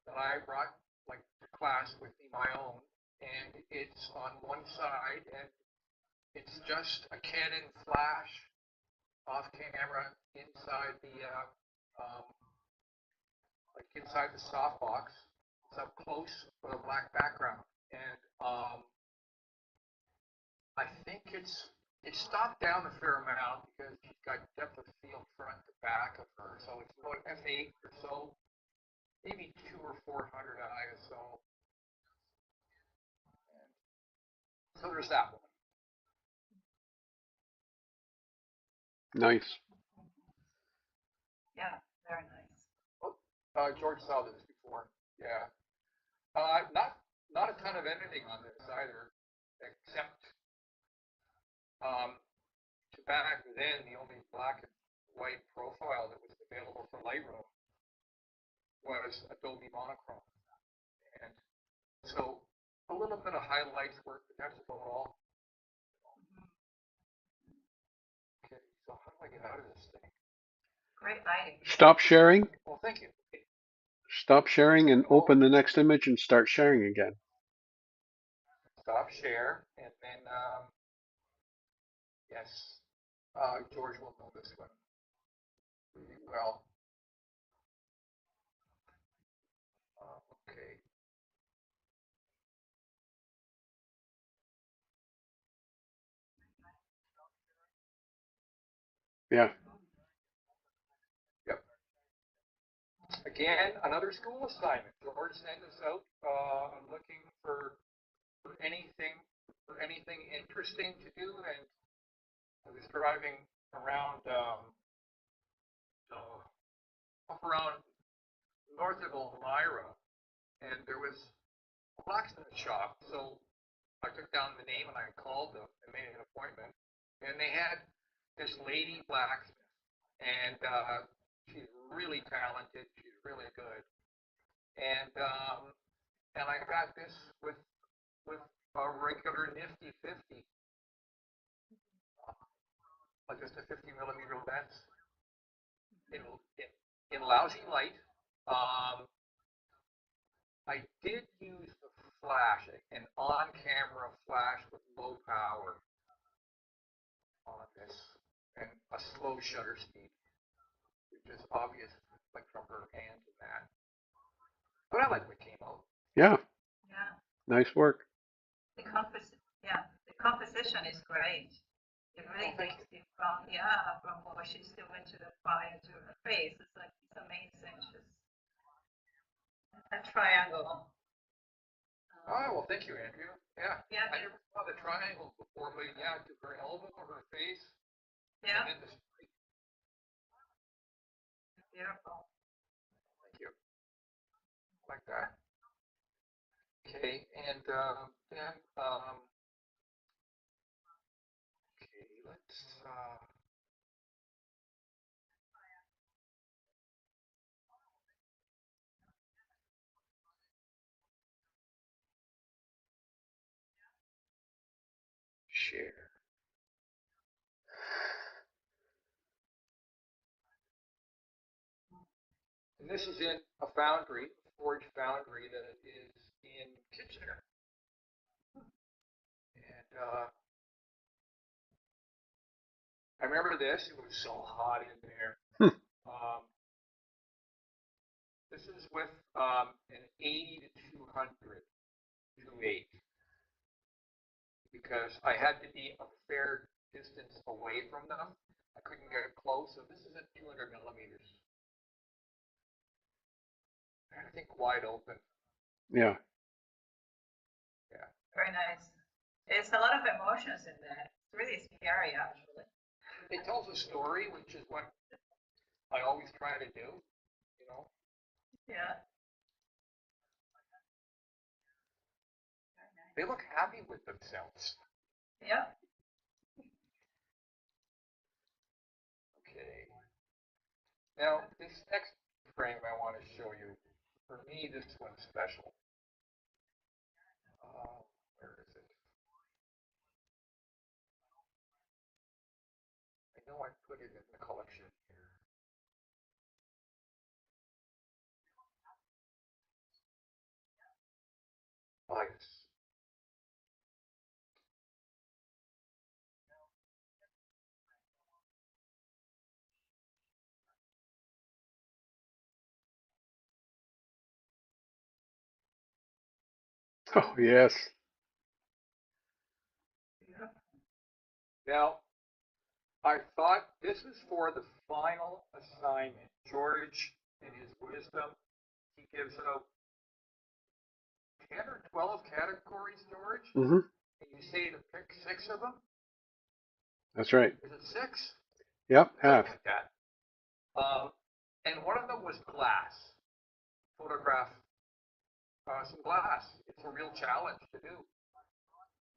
that I brought like to class with me, my own, and it's on one side, and it's just a Canon flash off camera inside um, inside the softbox. It's up close with a black background, and I think it's stopped down a fair amount because she's got depth of field front to back of her, so it's about f8 or so, maybe 2 or 400 ISO. And so there's that one. Nice. Yeah, very nice. George saw this before. Yeah. Not a ton of editing on this either, except um, back then the only black and white profile that was available for Lightroom was Adobe Monochrome, and so a little bit of highlights work, but that's about all. Okay, so how do I get out of this thing? Great lighting. Stop sharing. Well, thank you. Stop sharing and Oh, open the next image and start sharing again. stop share, and then yes, George will know this one. Well, okay. Yeah. Yep. Again, another school assignment. Jorj sent us out. I'm looking for anything for anything interesting to do, and I was driving around up around north of Elmira, and there was a blacksmith shop. So I took down the name and I called them and made an appointment. And they had this lady blacksmith, and she's really talented. She's really good. And I got this with a regular nifty 50, like just a 50 millimeter lens in in, in lousy light. Um, I did use the flash, an on-camera flash with low power on this, and a slow shutter speed, which is obvious, like from her hands and that. But I like what came out. Yeah. Yeah. Nice work. The composition is great. It really Oh, thank takes you from what she's doing to the fire to her face. It's like, it's amazing. Just a triangle. Oh, well, thank you, Andrea. Yeah, Yeah, I never saw the triangle before, but yeah, to her elbow or her face, yeah, and then the streak. beautiful. Thank you. Like that. Okay, and then, okay, let's, share. And this is in a foundry, a forge foundry that is in Kitchener. And I remember this, it was so hot in there. Hmm. Um, this is with an 80 to 200 2.8 because I had to be a fair distance away from them. I couldn't get close, so this is at 200 millimeters. I think wide open. Yeah. Yeah. Very nice. There's a lot of emotions in there. It's really scary, actually. It tells a story, which is what I always try to do, you know. Yeah. They look happy with themselves. Yeah. Okay. Now, this next frame I want to show you, for me, this one's special. Where is it? I know I put it in the collection here. Oh, yes. Oh, yes. Now, I thought this was for the final assignment. Jorj, in his wisdom, he gives out 10 or 12 categories, Jorj, Hmm. and you say to pick 6 of them. That's right. Is it 6? Yep. Something Half. like that. And one of them was glass. Photograph some glass. It's a real challenge to do,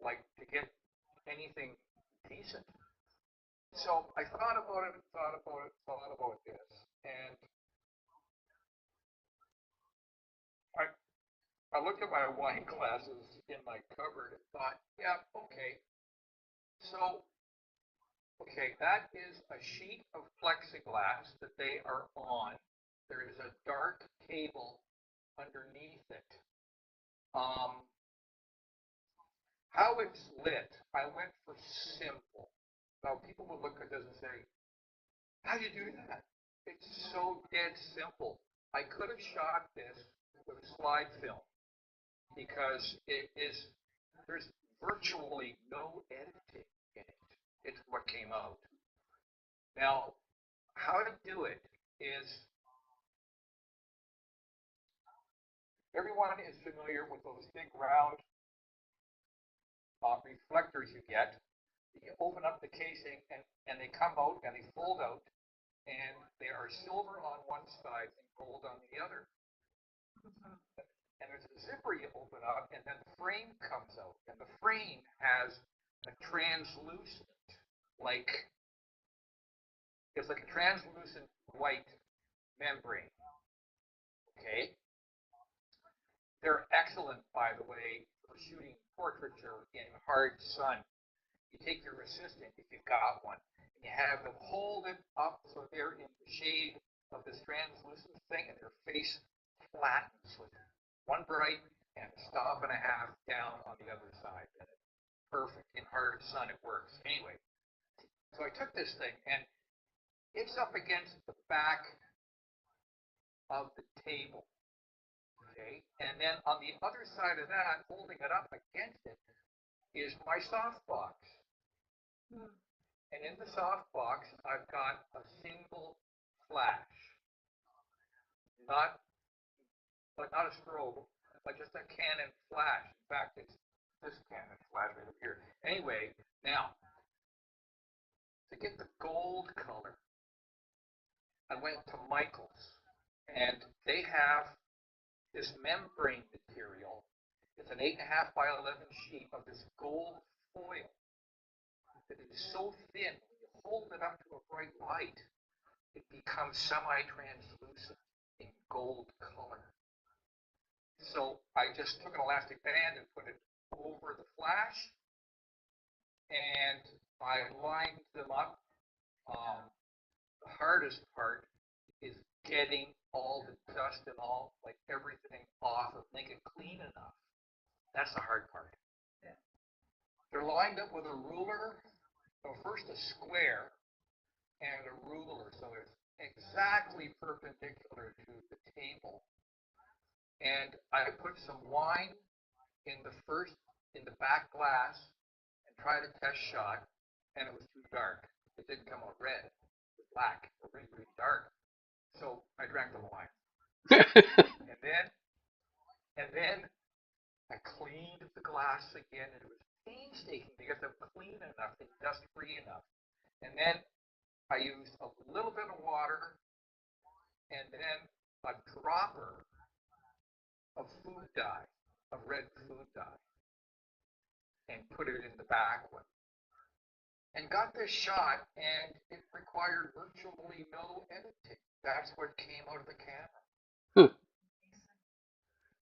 like to get anything decent. So I thought about it, thought about it, thought about this, and I I looked at my wine glasses in my cupboard and thought, yeah, okay. So, okay, that is a sheet of plexiglass that they are on. There is a dark table underneath it. Um, how it's lit, I went for simple. Now, people would look at this and say, how do you do that? It's so dead simple. I could have shot this with slide film because there's virtually no editing in it. It's what came out. Now, how to do it is everyone is familiar with those big round reflectors you get. You open up the casing and they come out and they fold out and they are silver on one side and gold on the other. And there's a zipper you open up and then the frame comes out. And the frame has a translucent, like, it's like a translucent white membrane. Okay? They're excellent, by the way, for shooting portraiture in hard sun. You take your assistant, if you've got one, and you have them hold it up so they're in the shade of this translucent thing, and their face flattens with one bright and a stop and a half down on the other side. And it's perfect. In hard sun, it works. Anyway, so I took this thing, and it's up against the back of the table. Okay, and then on the other side of that, holding it up against it, is my softbox. And in the softbox, I've got a single flash, not not a strobe, but just a Canon flash. In fact, it's this Canon flash right up here. Anyway, now to get the gold color, I went to Michael's, and they have this membrane material. It's an 8.5 by 11 sheet of this gold foil that is so thin, when you hold it up to a bright light, it becomes semi-translucent in gold color. So I just took an elastic band and put it over the flash, and I lined them up. The hardest part is getting all the dust and all, like everything off of, make it clean enough. That's the hard part. Yeah. They're lined up with a ruler. So first a square and a ruler, so it's exactly perpendicular to the table. And I put some wine in the back glass and tried a test shot, and it was too dark. It didn't come out red. It was black, or really, really dark. So I drank the wine. and then I cleaned the glass again, and it was painstaking to get them clean enough and dust free enough. And then I used a little bit of water and then a dropper of food dye, of red food dye, and put it in the back one. And got this shot, and it required virtually no editing. That's what came out of the camera.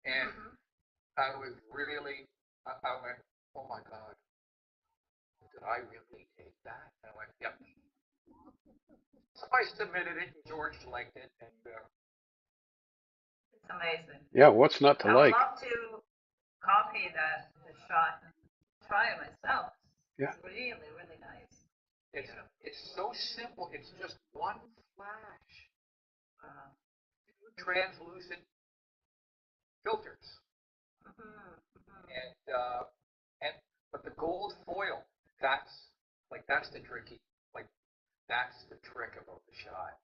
And I was really, I went, oh my God, did I really take that? And I went, yep. So I submitted it, and Jorj liked it, and It's amazing. Yeah, what's not to I would like? love to copy the shot and try it myself. Yeah. It's really, really nice. it's so simple. It's just one flash, Uh, translucent filters, and but the gold foil, that's the tricky, like that's the trick about the shot,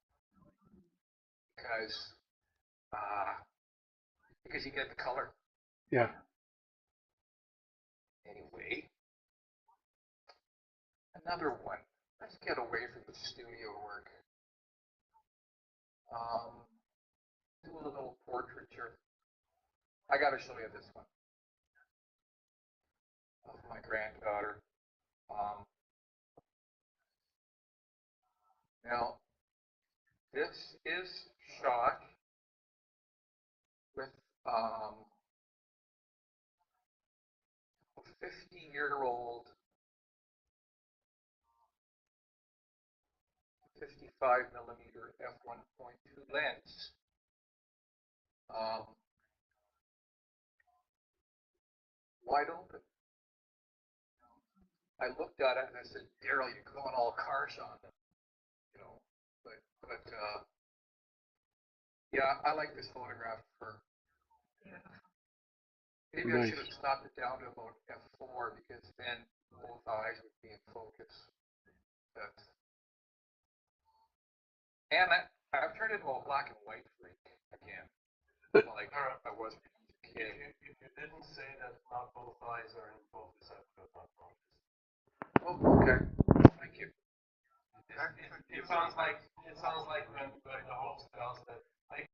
because uh, because you get the color. Yeah. Anyway, another one. Let's get away from the studio work. Do a little portraiture. I got to show you this one of my granddaughter. Now, this is shot with a 50-year-old 55 millimeter f1.2 lens. Wide open. I looked at it and I said, Daryl, you're going all cars on them, you know. But Yeah, I like this photograph for. Maybe I should Nice. have stopped it down to about f4 because then both eyes would be in focus. That's, and I've turned into a black and white freak again, like All right. I was when I was a kid. If you didn't say that not both eyes are in focus, I would have not noticed. Oh, okay. Thank you. It sounds like when the host tells that I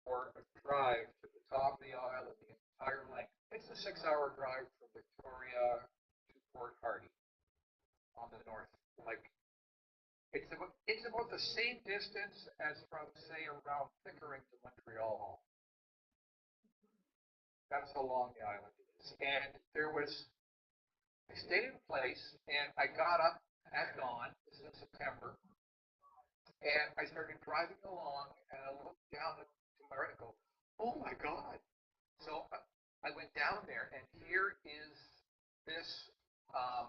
Or a drive to the top of the island, the entire length. It's a 6-hour drive from Victoria to Port Hardy on the north. Like it's about the same distance as from say around Pickering to Montreal. That's how long the island is. And I stayed in a place and I got up at dawn. This is in September, and I started driving along and I looked down to my right and go, oh my God. So I went down there and here is this. Um,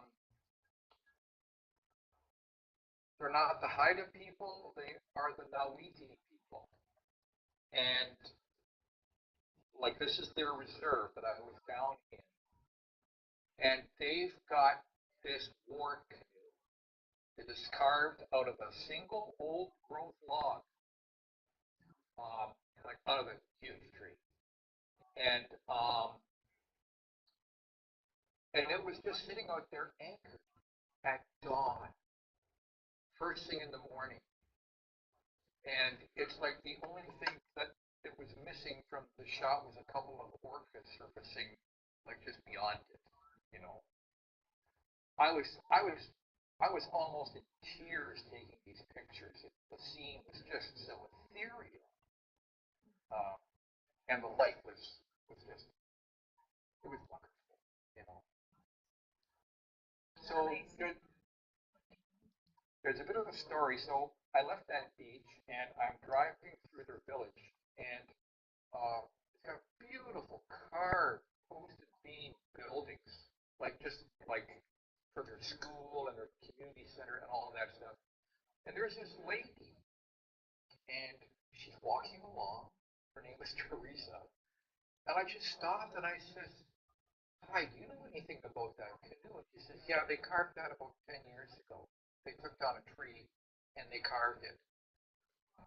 they're not the Haida people, they are the Nawiti people. And like this is their reserve that I was down in. And they've got this war canoe that is carved out of a single old growth log, um, like out of a huge tree. And and it was just sitting out there anchored at dawn, first thing in the morning. And it's like the only thing that it was missing from the shot was a couple of orcas surfacing, like just beyond it. You know, I was I was I was almost in tears taking these pictures. The scene was just so ethereal, uh, and the light was just it was wonderful. You know, so there's a bit of a story. So I left that beach and I'm driving through their village, and it's got beautiful carved posted beam buildings, like just like for their school and their community center and all of that stuff. And there's this lady, and she's walking along. Her name is Teresa, and I just stopped and I says, "Hi, do you know anything about that canoe?" And she says, "Yeah, they carved that about 10 years ago. They took down a tree and they carved it,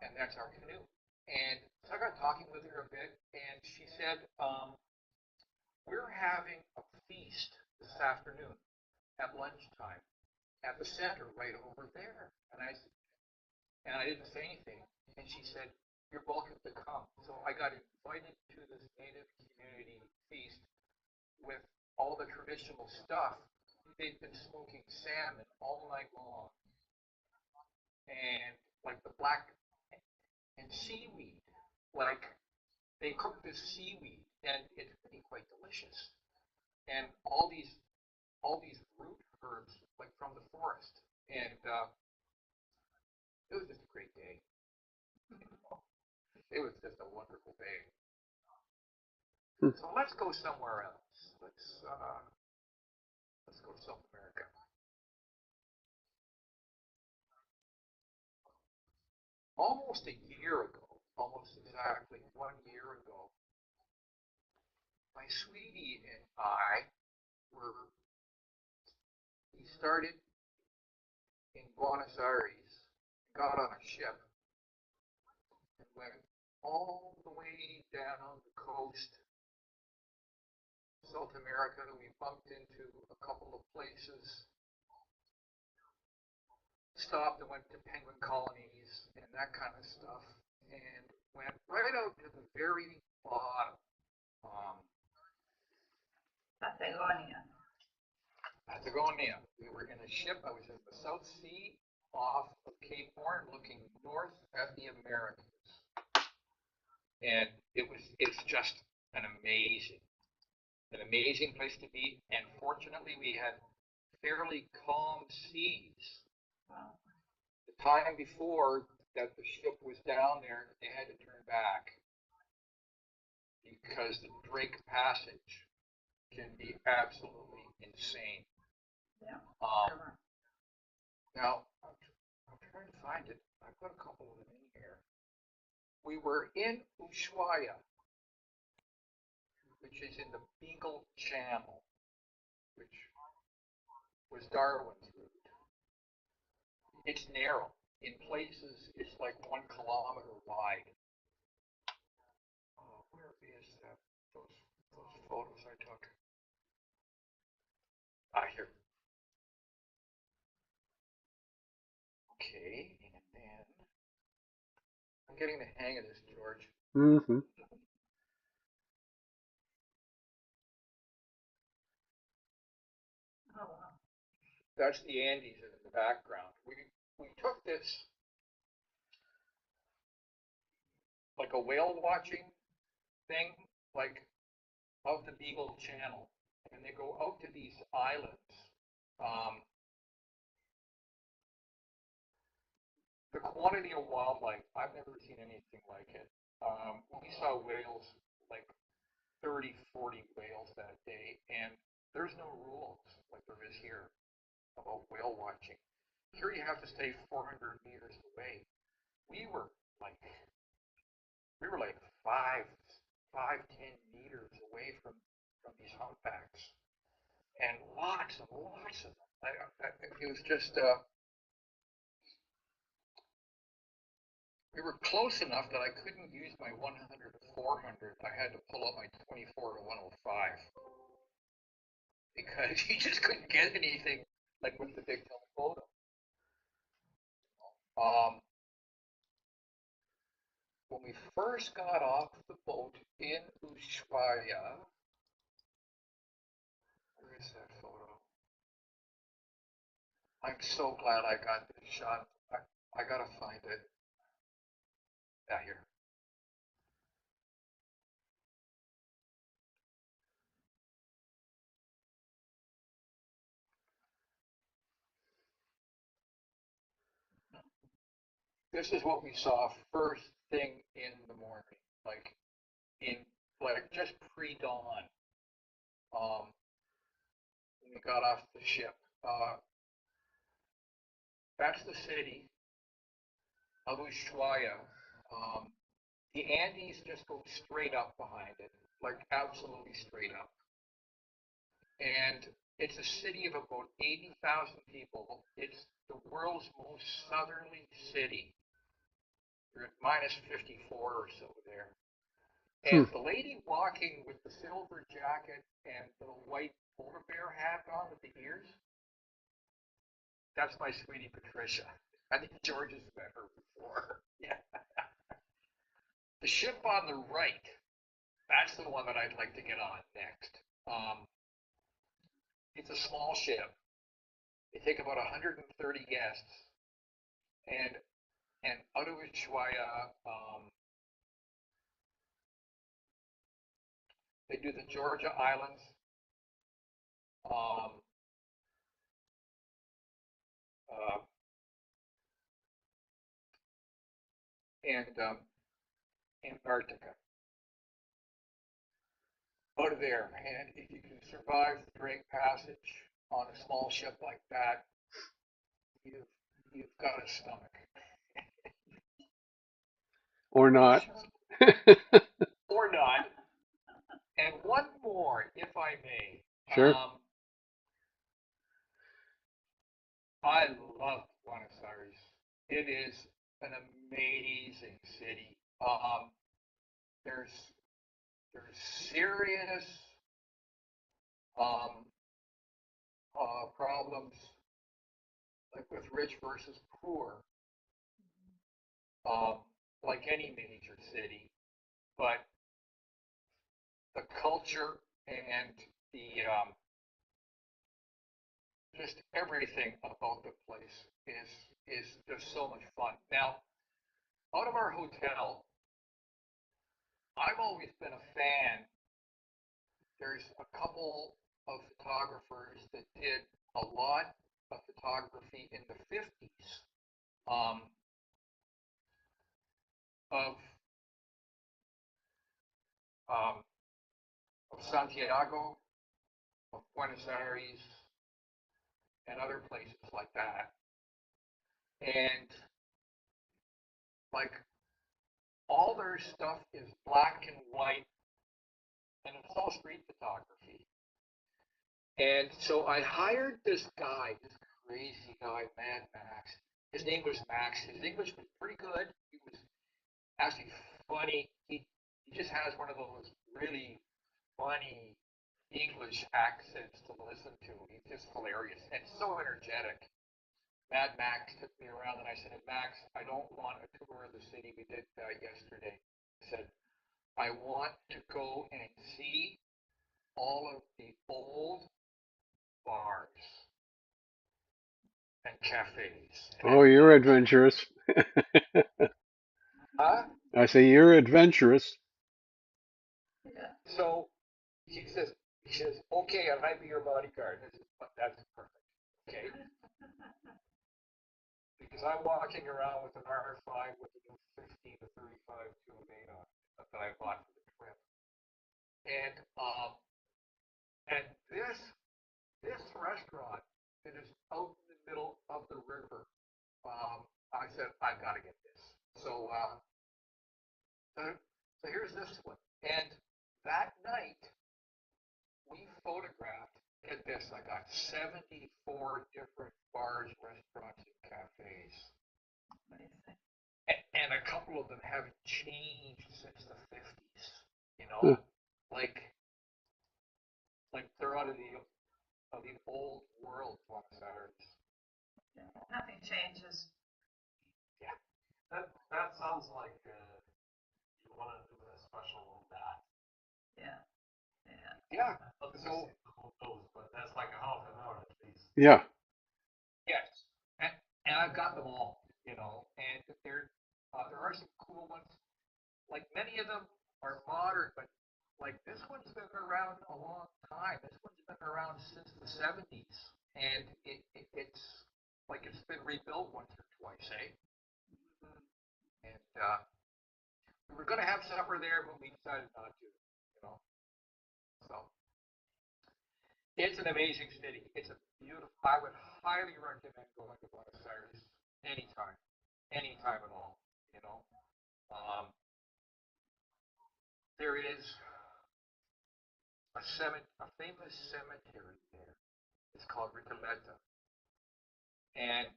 and that's our canoe." And so I got talking with her a bit, and she said, "We're having a feast this afternoon at lunchtime at the center right over there. And I didn't say anything. And she said, you're welcome to come. So I got invited to this native community feast with all the traditional stuff. They'd been smoking salmon all night long, and like the black and seaweed. Like they cook this seaweed, and it's really quite delicious. And all these root herbs, like from the forest, and it was just a great day. It was just a wonderful day. Hmm. So let's go somewhere else. Let's go to South America. Almost a year ago, almost exactly 1 year ago, my sweetie and I were we started in Buenos Aires, got on a ship, and went all the way down the coast, South America. We bumped into a couple of places, stopped and went to penguin colonies and that kind of stuff, and went right out to the very bottom. Um, Patagonia. Patagonia. We were in a ship. I was in the South Sea off of Cape Horn looking north at the Americas. And it's just an amazing place to be. And fortunately, we had fairly calm seas. Wow. The time before that the ship was down there, they had to turn back because the Drake Passage can be absolutely insane. Yeah. Now, I'm trying to find it. I've got a couple of them in here. We were in Ushuaia, which is in the Beagle Channel, which was Darwin's route. It's narrow. In places, it's like 1 kilometer wide. Oh, where is that? Those photos I took. Here. Okay, and then I'm getting the hang of this, George. Mm-hmm. Oh, wow. That's the Andes in the background. We took this like a whale watching thing, like of the Beagle Channel, and they go out to these islands. Um, the quantity of wildlife, I've never seen anything like it. We saw whales, like 30, 40 whales that day, and there's no rules like there is here about whale watching. Here you have to stay 400 meters away. We were like, we were like 10 meters away from these humpbacks, and lots of them. It was just, we were close enough that I couldn't use my 100 to 400. I had to pull up my 24 to 105 because you just couldn't get anything like with the big telephoto. Um, when we first got off the boat in Ushuaia, where is that photo? I'm so glad I got this shot. I gotta find it. Here. This is what we saw first thing in the morning, like in like just pre-dawn. When we got off the ship. That's the city of Ushuaia. Um, the Andes just go straight up behind it, like absolutely straight up. And it's a city of about 80,000 people. It's the world's most southerly city. You're at minus 54 or so there. Hmm. And the lady walking with the silver jacket and the white polar bear hat on with the ears. That's my sweetie Patricia. I think George has met her before. Yeah. The ship on the right, that's the one that I'd like to get on next. It's a small ship. They take about 130 guests, and out of Ushuaia, they do the Georgia Islands, um, uh, and Antarctica. Out of there, and if you can survive the Drake Passage on a small ship like that, you've you've got a stomach, Or not. or not. And one more, if I may. Sure. I love Buenos Aires. It is an amazing city. There's there's serious um, problems like with rich versus poor, um, like any major city. But the culture and the just everything about the place is just so much fun. Now, out of our hotel, I've always been a fan. There's a couple of photographers that did a lot of photography in the 50s um, of, um, of Santiago, of Buenos Aires, and other places like that. And like all their stuff is black and white, and it's all street photography. And so I hired this guy, this crazy guy, Mad Max. His name was Max. His English was pretty good. He was actually funny. He just has one of those really funny English accents to listen to. He's just hilarious and so energetic. Mad Max took me around, and I said, Max, I don't want a tour of the city. We did yesterday. I said, I want to go and see all of the old bars and cafes. Oh, you're adventurous. Huh? I say you're adventurous. Yeah. So he says, okay, I might be your bodyguard. That's perfect. Okay. Because I'm walking around with an R5 with a new 15 to 35 208 on it that I bought for the trip. And and this restaurant that is out in the middle of the river, I said I've got to get this. So here's this one. And that night we photographed. Get this, I got 74 different bars, restaurants, and cafes. And a couple of them haven't changed since the 50s. You know, Huh. like they're out of the old world Buenos Aires. Nothing changes. Yeah, That sounds like you want to do a special on that. Yeah. Yeah. yeah. I'll just So see the whole those, but that's like a half an hour at least. Yeah. yes, and I've got them all. You know, and there are some cool ones. Like many of them are modern, but like this one's been around a long time. This one's been around since the 70s, and it's like it's been rebuilt once or twice, eh? And we were going to have supper there, but we decided not to. You know, so it's an amazing city. It's a beautiful. I would highly recommend going to Buenos Aires anytime, anytime at all. You know, um, there is a famous cemetery there. It's called Recoleta, and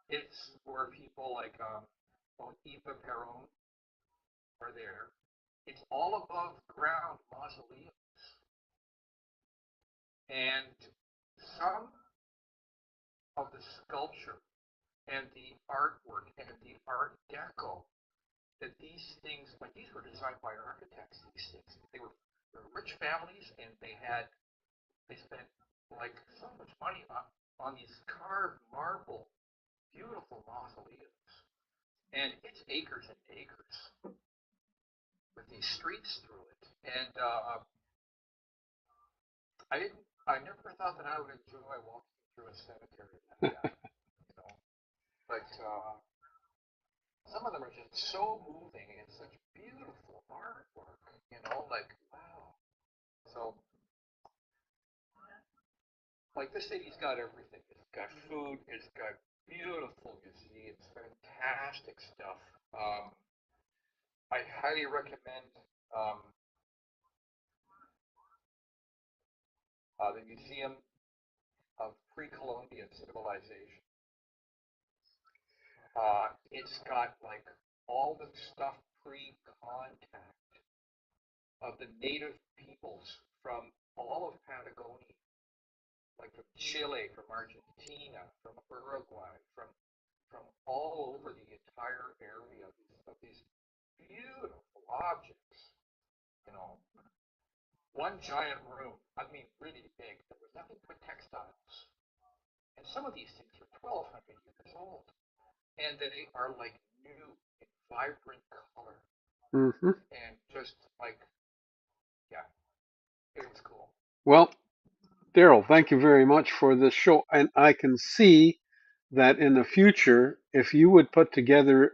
it's where people like Eva Peron are there. It's all above ground mausoleums, And some of the sculpture and the artwork and the art deco that these things, like these were designed by architects, these things. They were rich families and they spent like so much money on these carved marble, beautiful mausoleums. And it's acres and acres with these streets through it. And I never thought that I would enjoy walking through a cemetery like that, you know. But some of them are just so moving and such beautiful artwork, you know, like wow. So, like this city's got everything. It's got food. It's got beautiful museums, fantastic stuff. I highly recommend um, the Museum of Pre-Columbian Civilization. It's got like all the stuff pre-contact of the native peoples from all of Patagonia, like from Chile, from Argentina, from Uruguay, from all over the entire area of these beautiful objects. You know, one giant room. I mean, really big. There was nothing but textiles, and some of these things are 1,200 years old, and they are like new in vibrant color, Hmm. and just like yeah, it was cool. Well, Daryl, thank you very much for this show. And I can see that in the future, if you would put together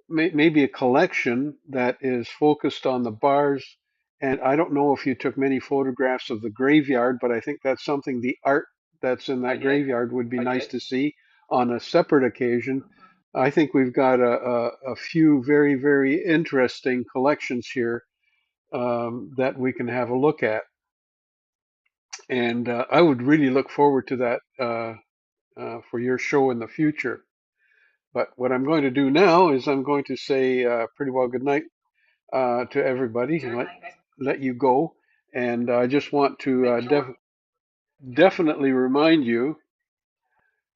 maybe a collection that is focused on the bars, and I don't know if you took many photographs of the graveyard, but I think that's something, the art that's in I that did. graveyard would be I nice did. to see on a separate occasion. I think we've got a few very, very interesting collections here that we can have a look at. And I would really look forward to that for your show in the future. But what I'm going to do now is I'm going to say pretty well good night to everybody and let you go. And I just want to And Jordan, definitely remind you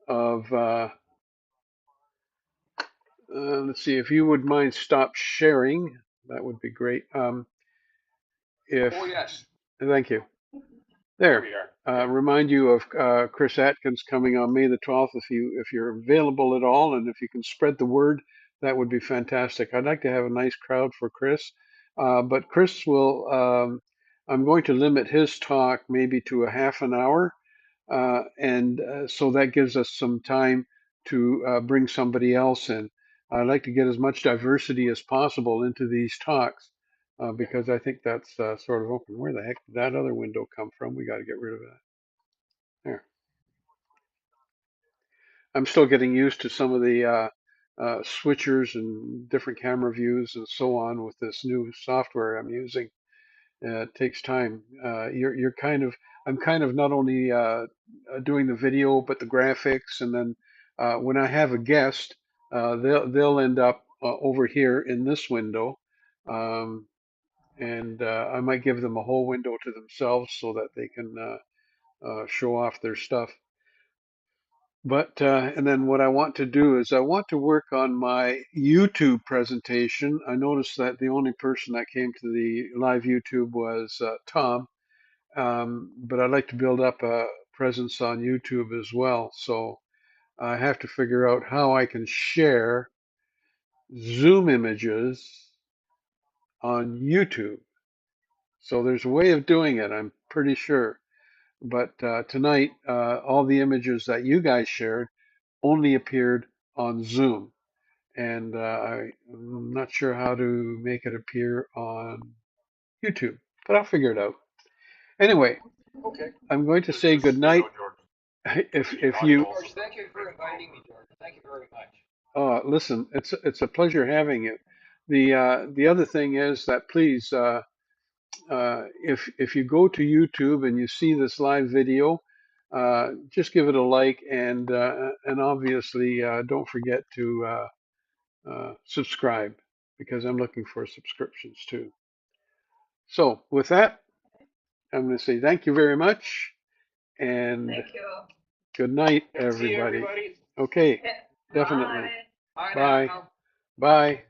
of, let's see, if you would mind stop sharing, that would be great. If, oh yes, thank you. there There. we are. Yeah. Remind you of Chris Atkins coming on May the 12th. If you're available at all, and if you can spread the word, that would be fantastic. I'd like to have a nice crowd for Chris, but Chris will. I'm going to limit his talk maybe to a half an hour, and so that gives us some time to bring somebody else in. I'd like to get as much diversity as possible into these talks because I think that's sort of open. Where the heck did that other window come from? We got to get rid of that. There. I'm still getting used to some of the switchers and different camera views and so on with this new software I'm using. It takes time. You're kind of I'm kind of not only doing the video but the graphics, and then when I have a guest, they'll end up over here in this window, um, and I might give them a whole window to themselves so that they can show off their stuff. But and then what I want to do is I want to work on my YouTube presentation. I noticed that the only person that came to the live YouTube was Tom, but I'd like to build up a presence on YouTube as well. So I have to figure out how I can share Zoom images on YouTube. So there's a way of doing it, I'm pretty sure. But tonight, all the images that you guys shared only appeared on Zoom. And I'm not sure how to make it appear on YouTube, but I'll figure it out. Anyway, Okay. I'm going to Just, say good just you night. know, George, the If audio you George, also thank you for depends inviting me, George. Thank you very much. listen, it's a pleasure having you. The other thing is that please, if you go to YouTube and you see this live video, just give it a like and obviously don't forget to subscribe because I'm looking for subscriptions too. So with that, I'm going to say thank you very much and Thank you. good night, See you, everybody. everybody. Okay, Yeah. definitely. Bye. Bye Bye. now. Bye.